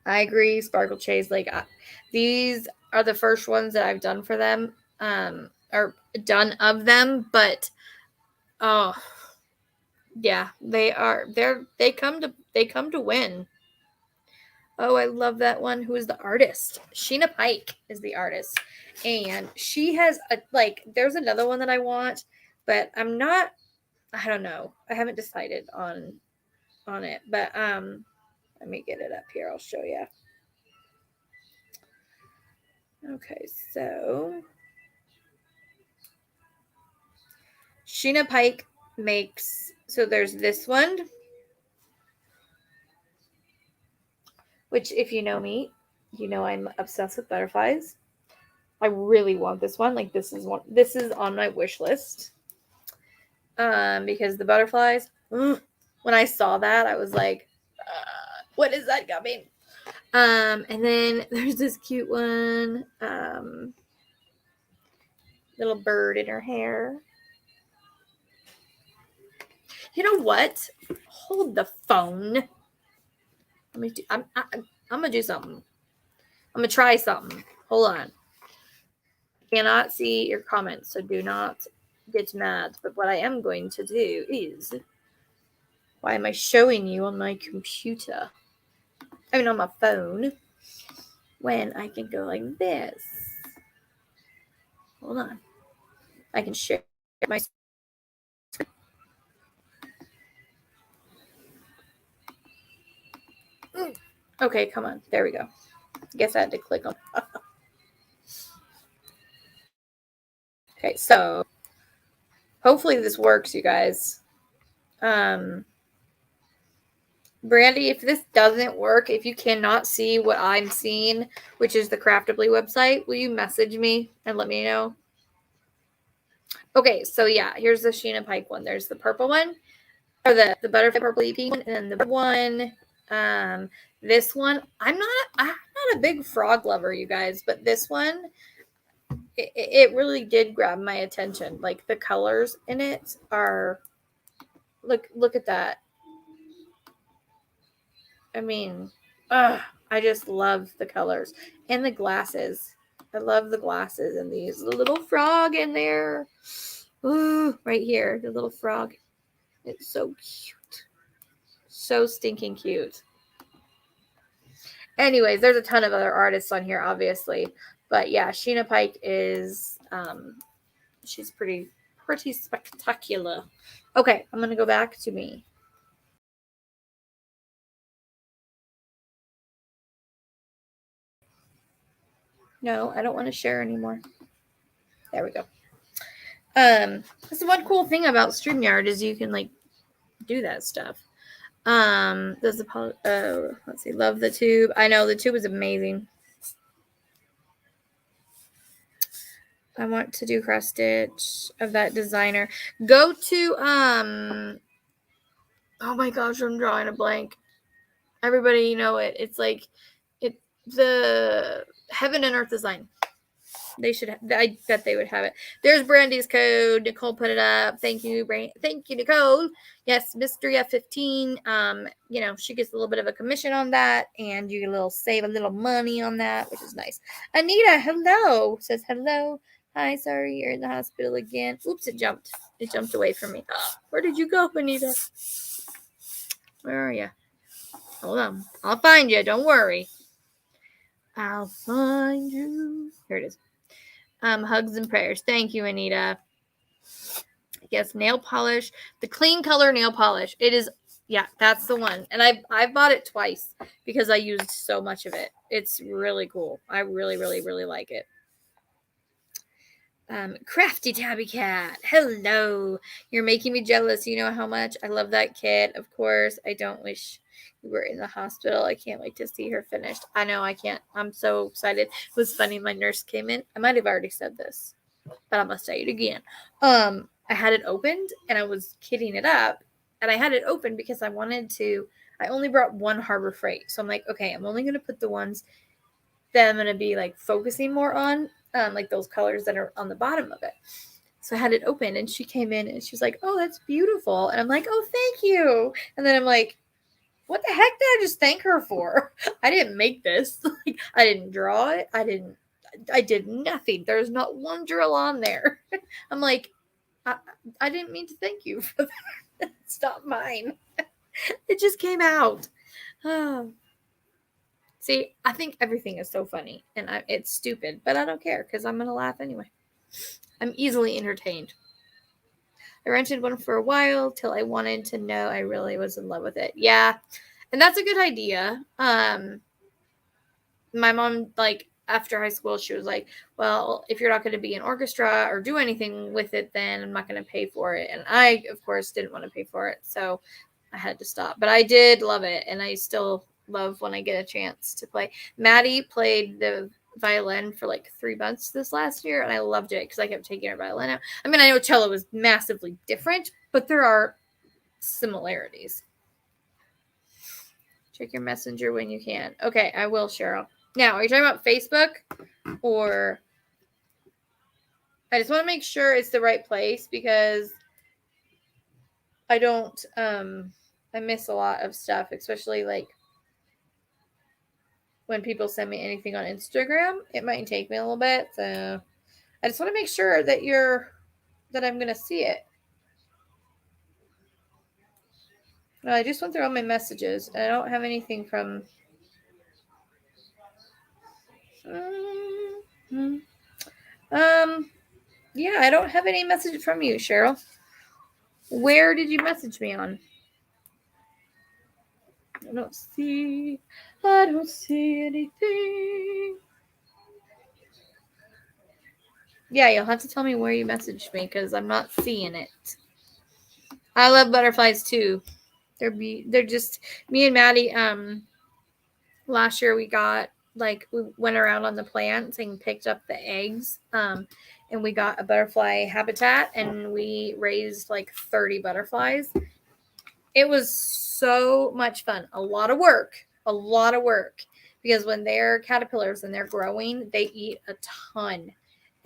I agree, Sparkle Chase. Like, these are the first ones that I've done for them, or done of them. But oh, yeah, they come to win. Oh, I love that one. Who is the artist? Sheena Pike is the artist, and she has there's another one that I want, but I don't know. I haven't decided on it, but let me get it up here. I'll show you. Okay, so Sheena Pike makes, so there's this one, which if you know me, you know I'm obsessed with butterflies. I really want this one. Like, this is on my wish list. because the butterflies, when I saw that, I was like, what is that coming? And then there's this cute one, little bird in her hair. You know what? Hold the phone. I'm gonna do something. I'm gonna try something. Hold on. I cannot see your comments, so do not get mad. But what I am going to do is, why am I showing you on my computer? I mean, on my phone, when I can go like this. Hold on. I can share my screen. Okay, come on. There we go. I guess I had to click on. Okay, so hopefully this works, you guys. Brandy, if this doesn't work, if you cannot see what I'm seeing, which is the Craftably website, will you message me and let me know? Okay, so yeah, here's the Sheena Pike one. There's the purple one, or the butterfly purple pink one, and then the one. This one, I'm not a big frog lover, you guys, but this one, it really did grab my attention. Like the colors in it are, look at that. I mean, I just love the colors and the glasses. I love the glasses and these. The little frog in there. Ooh, right here, the little frog. It's so cute. So stinking cute. Anyways, there's a ton of other artists on here, obviously. But yeah, Sheena Pike is, she's pretty spectacular. Okay, I'm going to go back to me. No, I don't want to share anymore. There we go. That's one cool thing about StreamYard is you can like do that stuff. Does the let's see, love the tube. I know the tube is amazing. I want to do cross stitch of that designer. Go to oh my gosh, I'm drawing a blank. Everybody, you know it. It's like the Heaven and Earth Design. They should. I bet they would have it. There's Brandy's code. Nicole put it up. Thank you, Thank you, Nicole. Yes, Mystery F15. You know, she gets a little bit of a commission on that, and you get save a little money on that, which is nice. Anita, hello. Says hello. Hi, sorry, you're in the hospital again. Oops, it jumped. It jumped away from me. Where did you go, Anita? Where are you? Hold on. I'll find you. Don't worry. I'll find you. Here it is. Hugs and prayers. Thank you, Anita. Yes, nail polish. The clean color nail polish. It is, yeah, that's the one. And I've bought it twice because I used so much of it. It's really cool. I really, really, really like it. Crafty Tabby Cat. Hello. You're making me jealous. You know how much I love that kit. Of course. I don't wish we were in the hospital. I can't wait to see her finished. I know I can't. I'm so excited. It was funny. My nurse came in. I might have already said this, but I must say it again. I had it opened and I was kitting it up, and I had it open because I wanted to. I only brought one Harbor Freight, so I'm like, okay, I'm only going to put the ones that I'm going to be like focusing more on. Like those colors that are on the bottom of it. So I had it open and she came in and she was like, oh, that's beautiful. And I'm like, oh, thank you. And then I'm like, what the heck did I just thank her for? I didn't make this. Like, I didn't draw it. I did nothing. There's not one drill on there. I'm like, I didn't mean to thank you for that. It's not mine. It just came out. Oh. See, I think everything is so funny, and it's stupid, but I don't care because I'm going to laugh anyway. I'm easily entertained. I rented one for a while till I wanted to know I really was in love with it. Yeah, and that's a good idea. My mom, like, after high school, she was like, well, if you're not going to be in orchestra or do anything with it, then I'm not going to pay for it. And I, of course, didn't want to pay for it, so I had to stop. But I did love it, and I still love when I get a chance to play. Maddie played the violin for like 3 months this last year, and I loved it because I kept taking her violin out. I mean, I know cello was massively different, but there are similarities. Check your messenger when you can. Okay, I will, Cheryl. Now, are you talking about Facebook or... I just want to make sure it's the right place because I don't, I miss a lot of stuff, especially like when people send me anything on Instagram. It might take me a little bit. So I just want to make sure that I'm going to see it. I just went through all my messages and I don't have anything from... Yeah, I don't have any message from you, Cheryl. Where did you message me on? I don't see anything. Yeah, you'll have to tell me where you messaged me because I'm not seeing it. I love butterflies too. They're just me and Maddie. Last year we went around on the plants and picked up the eggs. And we got a butterfly habitat and we raised like 30 butterflies. It was so much fun. A lot of work because when they're caterpillars and they're growing, they eat a ton.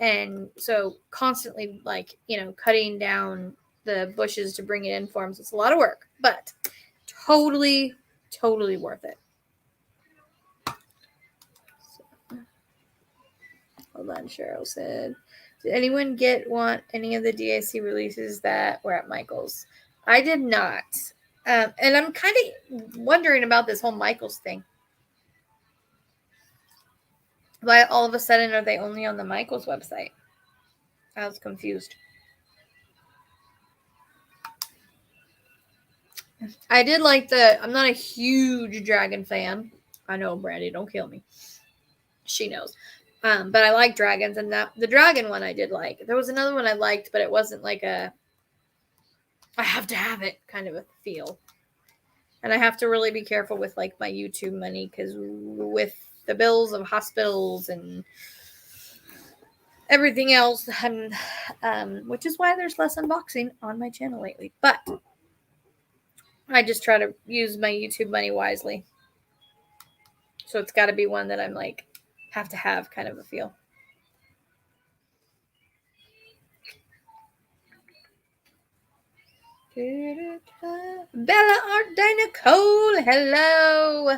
And so constantly cutting down the bushes to bring it in for them. So it's a lot of work, but totally worth it. So, hold on, Cheryl said, did anyone want any of the DIC releases that were at Michael's? I did not. And I'm kind of wondering about this whole Michael's thing. Why all of a sudden are they only on the Michael's website? I was confused. I did like I'm not a huge dragon fan. I know, Brandy, don't kill me. She knows. But I like dragons, and the dragon one I did like. There was another one I liked, but it wasn't like I have to have it kind of a feel. And I have to really be careful with like my YouTube money because with the bills of hospitals and everything else, which is why there's less unboxing on my channel lately. But I just try to use my YouTube money wisely. So it's got to be one that I'm like, have to have kind of a feel. Bella Art Nicole, hello.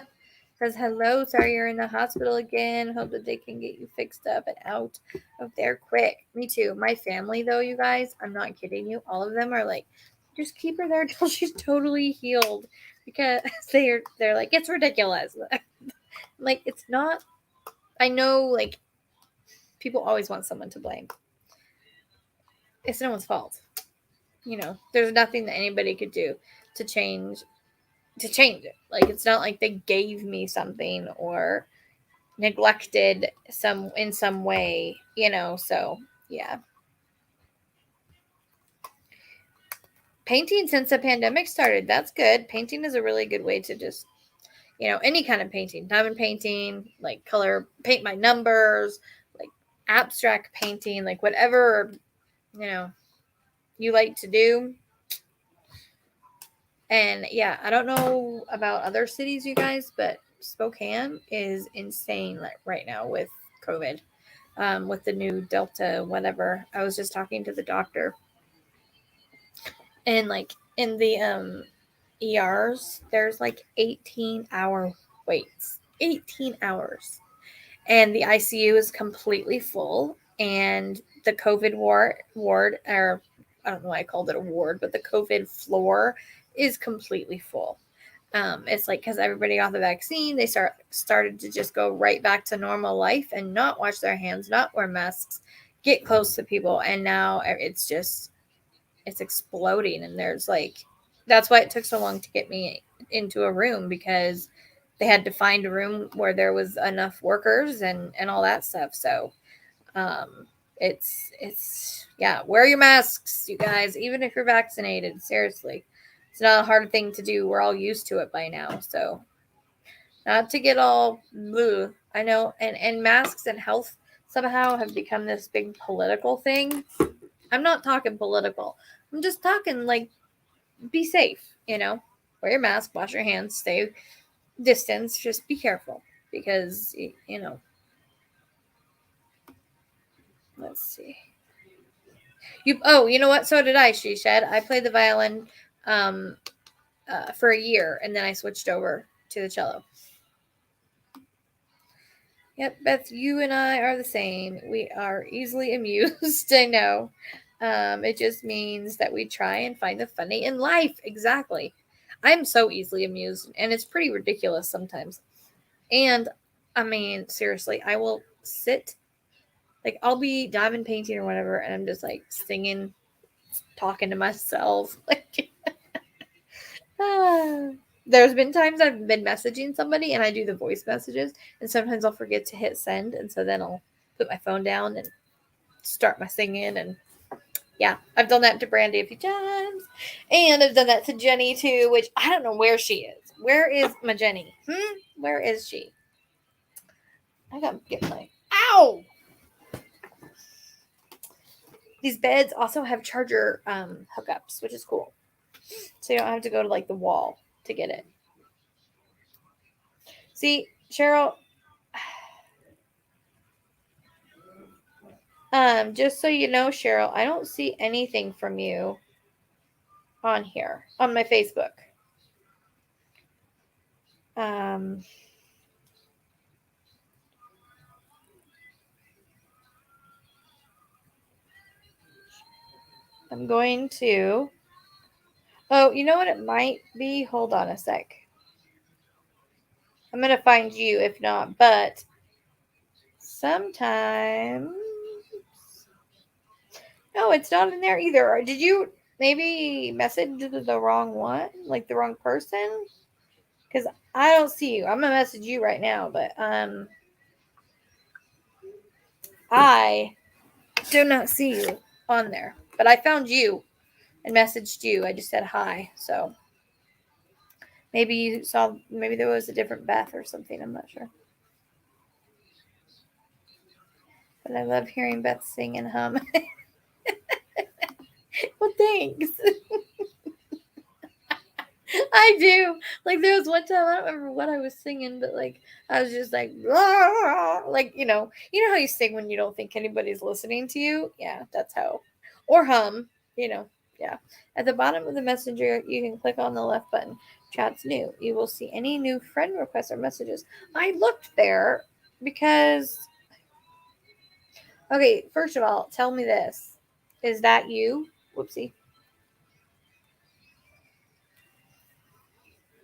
Says hello, sorry you're in the hospital again. Hope that they can get you fixed up and out of there quick. Me too. My family though, you guys, I'm not kidding you. All of them are like, just keep her there until she's totally healed. Because they're like, it's ridiculous. Like, it's not. I know, like, people always want someone to blame. It's no one's fault. There's nothing that anybody could do to change it. Like, it's not like they gave me something or neglected in some way, so yeah. Painting since the pandemic started. That's good. Painting is a really good way to just, any kind of painting, diamond painting, like color, paint by numbers, like abstract painting, like whatever, you like to do. And yeah, I don't know about other cities, you guys, but Spokane is insane right now with COVID, with the new Delta, whatever. I was just talking to the doctor, and like in the ERs, there's like 18-hour waits, 18 hours, and the ICU is completely full, and the COVID ward, or I don't know why I called it a ward, but the COVID floor is completely full. It's like because everybody got the vaccine, they started to just go right back to normal life and not wash their hands, not wear masks, get close to people, and now it's exploding. And there's like, that's why it took so long to get me into a room, because they had to find a room where there was enough workers and all that stuff. So it's yeah, wear your masks, you guys, even if you're vaccinated. Seriously, it's not a hard thing to do. We're all used to it by now. So not to get all blue. I know, and masks and health somehow have become this big political thing. I'm not talking political. I'm just talking like be safe, wear your mask, wash your hands, stay distance, just be careful because, let's see. You know what? So did I, she said. I played the violin for a year and then I switched over to the cello. Yep, Beth, you and I are the same. We are easily amused. I know. It just means that we try and find the funny in life. Exactly. I'm so easily amused, and it's pretty ridiculous sometimes. And, I mean, seriously, I will sit, like, I'll be diving, painting, or whatever, and I'm just, like, singing, talking to myself. Like, there's been times I've been messaging somebody and I do the voice messages, and sometimes I'll forget to hit send, and so then I'll put my phone down and start my singing. And yeah, I've done that to Brandy a few times, and I've done that to Jenny too, which I don't know where she is. Where is my Jenny? Where is she? I gotta get my ow. These beds also have charger hookups, which is cool, so you don't have to go to like the wall to get it. See, Cheryl, just so you know, Cheryl, I don't see anything from you on here, on my Facebook. I'm going to, oh, you know what it might be? Hold on a sec. I'm going to find you if not, but sometimes, no, it's not in there either. Did you maybe message the wrong one, like the wrong person? Because I don't see you. I'm going to message you right now, but I do not see you on there. But I found you and messaged you. I just said hi, so maybe you saw, maybe there was a different Beth or something. I'm not sure. But I love hearing Beth sing and hum. Well, thanks. I do. Like, there was one time, I don't remember what I was singing, but like, I was just like, like, you know how you sing when you don't think anybody's listening to you? Yeah, that's how. Or hum, yeah. At the bottom of the messenger, you can click on the left button. Chat's new. You will see any new friend requests or messages. I looked there because, okay, first of all, tell me this. Is that you? Whoopsie.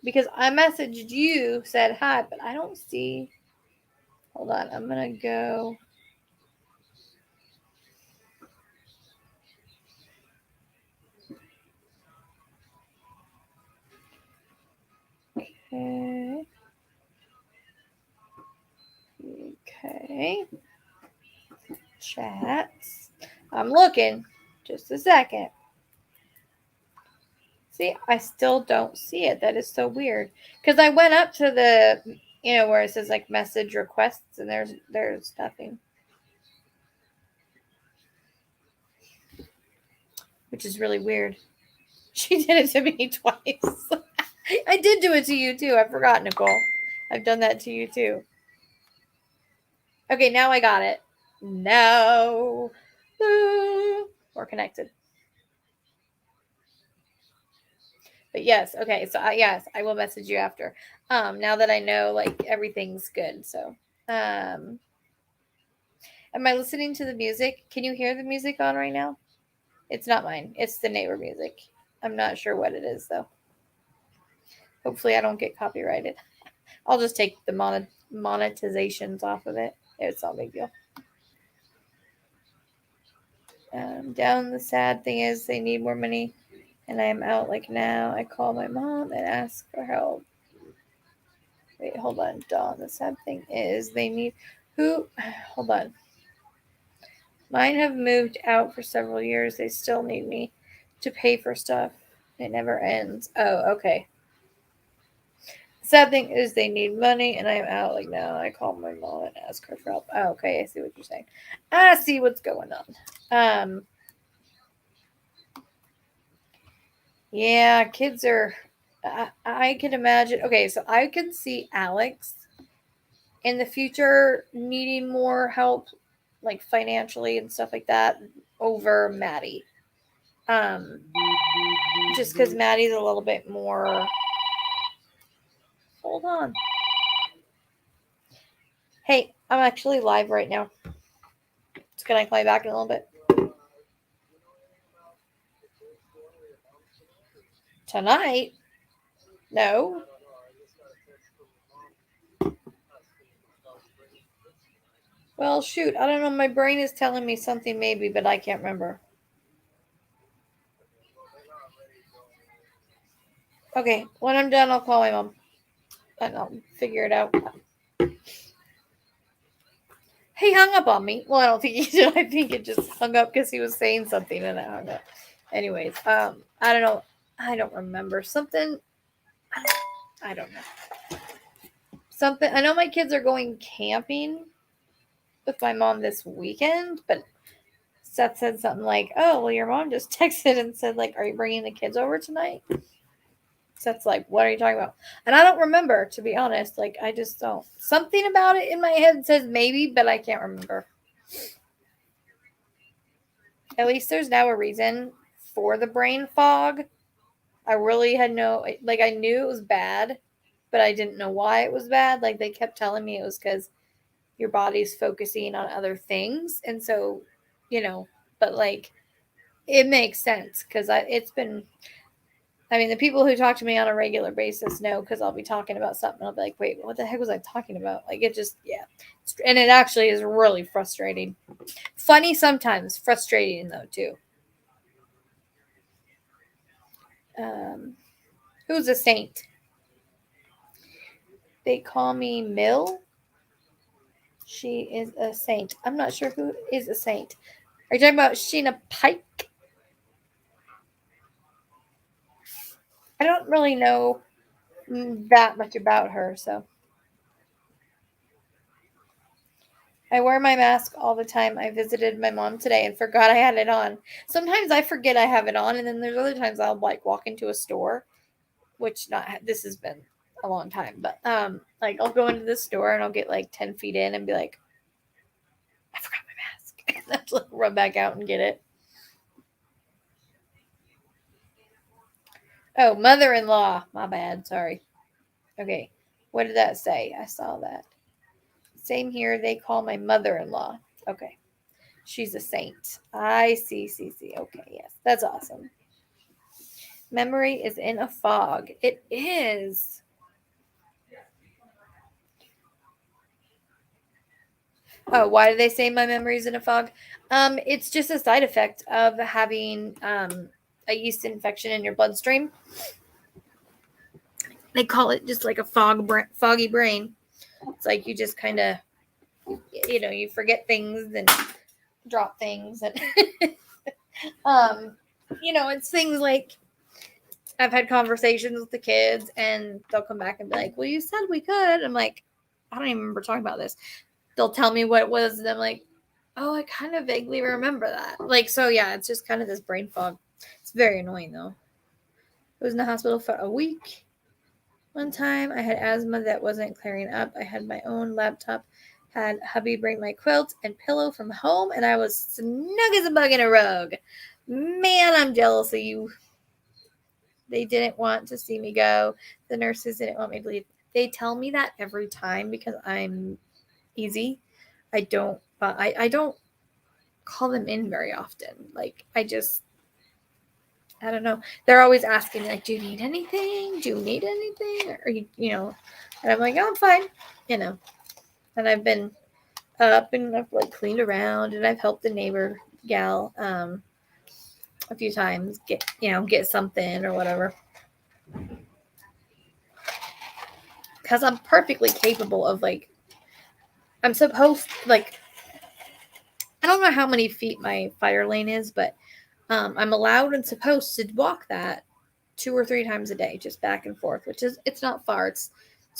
Because I messaged you, said hi, but I don't see. Hold on, I'm going to go. Okay. Okay. Chats. I'm looking. Just a second. See, I still don't see it. That is so weird. Because I went up to the, where it says like message requests, and there's nothing. Which is really weird. She did it to me twice. I did do it to you too. I forgot, Nicole. I've done that to you too. Okay, now I got it. No. We're connected. But yes, okay. So yes, I will message you after. Now that I know like everything's good. So, am I listening to the music? Can you hear the music on right now? It's not mine. It's the neighbor music. I'm not sure what it is though. Hopefully I don't get copyrighted. I'll just take the monetizations off of it. It's not a big deal. Down the sad thing is they need more money and I am out like now. I call my mom and ask for help. Wait, hold on, Dawn. The sad thing is they need hold on. Mine have moved out for several years. They still need me to pay for stuff. It never ends. Oh, okay. The sad thing is they need money and I'm out like now. I call my mom and ask her for help. Oh, okay, I see what you're saying. I see what's going on. Yeah, kids are. I can imagine. Okay, so I can see Alex in the future needing more help, like financially and stuff like that, over Maddie. Just because Maddie's a little bit more. Hold on. Hey, I'm actually live right now. So can I call you back in a little bit? Tonight? No. Well, shoot. I don't know. My brain is telling me something maybe, but I can't remember. Okay. When I'm done, I'll call my mom. And I'll figure it out. He hung up on me. Well, I don't think he did. I think it just hung up because he was saying something and it hung up. Anyways, I don't know. I don't remember. Something. I don't know. Something. I know my kids are going camping with my mom this weekend, but Seth said something like, "Oh, well, your mom just texted and said, like, are you bringing the kids over tonight?" Seth's like, "What are you talking about?" And I don't remember, to be honest. Like, I just don't. Something about it in my head says maybe, but I can't remember. At least there's now a reason for the brain fog. I really had no, like, I knew it was bad, but I didn't know why it was bad. Like, they kept telling me it was because your body's focusing on other things. And so, but like, it makes sense because it's been, I mean, the people who talk to me on a regular basis know because I'll be talking about something. I'll be like, wait, what the heck was I talking about? Like, it just, yeah. And it actually is really frustrating. Funny sometimes, frustrating though, too. Who's a saint? They call me Mill. She is a saint. I'm not sure who is a saint. Are you talking about Sheena Pike? I don't really know that much about her, so. I wear my mask all the time. I visited my mom today and forgot I had it on. Sometimes I forget I have it on, and then there's other times I'll like walk into a store, which this has been a long time, but like I'll go into the store and I'll get like 10 feet in and be like, I forgot my mask. And I have to like run back out and get it. Oh, mother-in-law. My bad. Sorry. Okay. What did that say? I saw that. Same here. They call my mother-in-law. Okay. She's a saint. I see. Okay. Yes. That's awesome. Memory is in a fog. It is. Oh, why do they say my memory is in a fog? It's just a side effect of having a yeast infection in your bloodstream. They call it just like a foggy brain. It's like you just kind of, you forget things and drop things, and it's things like I've had conversations with the kids, and they'll come back and be like, "Well, you said we could." I'm like, I don't even remember talking about this. They'll tell me what it was, and I'm like, oh, I kind of vaguely remember that. Like, so yeah, it's just kind of this brain fog. It's very annoying though. I was in the hospital for a week. One time I had asthma that wasn't clearing up. I had my own laptop, had hubby bring my quilt and pillow from home, and I was snug as a bug in a rug. Man, I'm jealous of you. They didn't want to see me go. The nurses didn't want me to leave. They tell me that every time because I'm easy. I don't call them in very often. Like, I don't know. They're always asking me, like, do you need anything? Do you need anything? Or, and I'm like, oh, I'm fine. And I've been up and I've like cleaned around and I've helped the neighbor gal a few times get something or whatever. Because I'm perfectly capable of I'm supposed I don't know how many feet my fire lane is, but I'm allowed and supposed to walk that 2 or 3 times a day, just back and forth, which it's not far. It's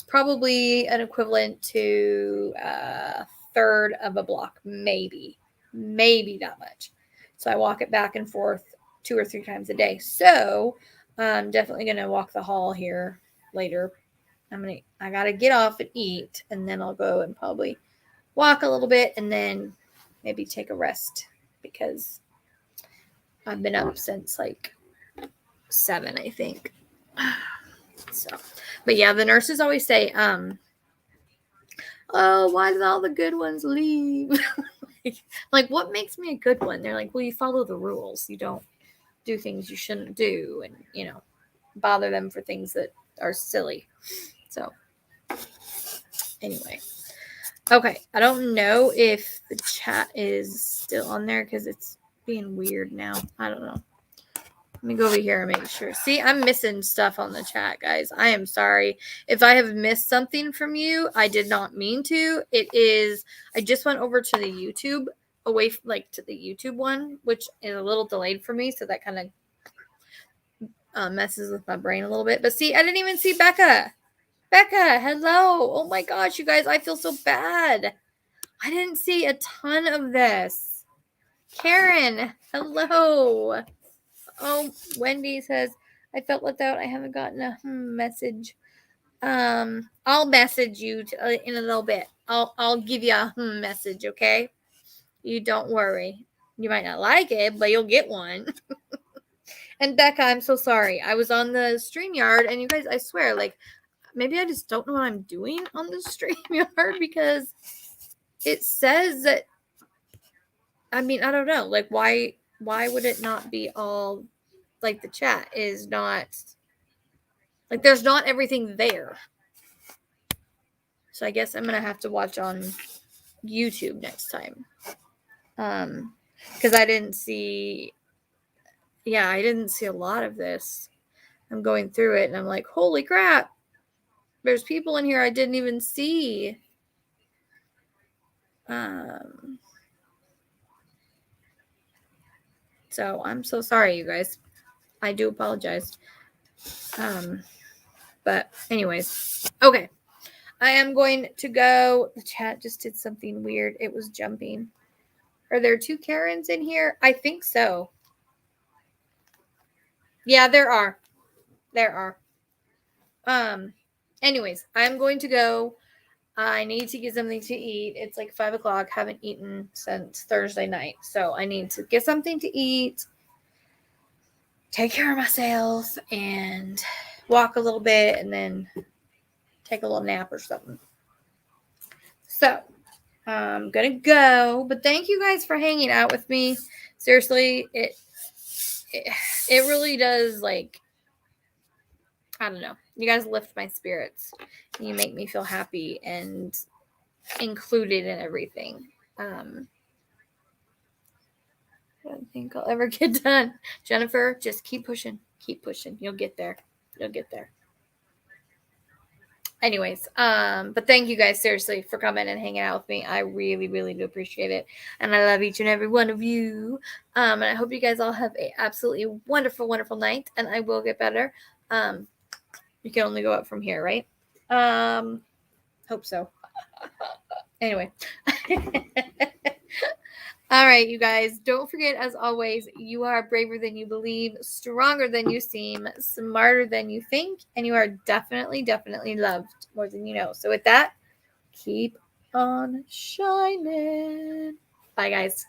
probably an equivalent to a third of a block, maybe that much. So I walk it back and forth 2 or 3 times a day. So I'm definitely gonna walk the hall here later. I gotta get off and eat, and then I'll go and probably walk a little bit, and then maybe take a rest because I've been up since like 7, I think. So, but yeah, the nurses always say, oh, why did all the good ones leave? like, what makes me a good one? They're like, well, you follow the rules. You don't do things you shouldn't do, and bother them for things that are silly. So anyway, okay, I don't know if the chat is still on there because it's being weird now. I don't know. Let me go over here and make sure. See, I'm missing stuff on the chat, guys. I am sorry if I have missed something from you. I did not mean to. I just went over to the YouTube, to the YouTube one, which is a little delayed for me, so that kind of messes with my brain a little bit. But see, I didn't even see Becca. Becca, hello. Oh my gosh, you guys, I feel so bad. I didn't see a ton of this. Karen, hello. Oh, Wendy says, I felt left out. I haven't gotten a message. I'll message you in a little bit. I'll give you a message, okay? You don't worry. You might not like it, but you'll get one. And Becca, I'm so sorry. I was on the StreamYard, and you guys, I swear, like, maybe I just don't know what I'm doing on the StreamYard because it says that, I mean, I don't know. Like, why would it not be all, like, the chat is not, like, there's not everything there. So I guess I'm going to have to watch on YouTube next time. Because I didn't see a lot of this. I'm going through it, and I'm like, holy crap. There's people in here I didn't even see. So I'm so sorry, you guys. I do apologize. But anyways, okay. I am going to go. The chat just did something weird. It was jumping. Are there 2 Karens in here? I think so. Yeah, there are. Anyways, I'm going to go. I need to get something to eat. It's like 5 o'clock. Haven't eaten since Thursday night. So I need to get something to eat, take care of myself, and walk a little bit, and then take a little nap or something. So I'm going to go. But thank you guys for hanging out with me. Seriously, it really does, like, I don't know. You guys lift my spirits. You make me feel happy and included in everything. I don't think I'll ever get done. Jennifer, just keep pushing. Keep pushing. You'll get there. Anyways, but thank you guys seriously for coming and hanging out with me. I really, really do appreciate it. And I love each and every one of you. And I hope you guys all have an absolutely wonderful, wonderful night. And I will get better. You can only go up from here, right? Hope so. Anyway. All right, you guys. Don't forget, as always, you are braver than you believe, stronger than you seem, smarter than you think, and you are definitely, definitely loved more than you know. So with that, keep on shining. Bye, guys.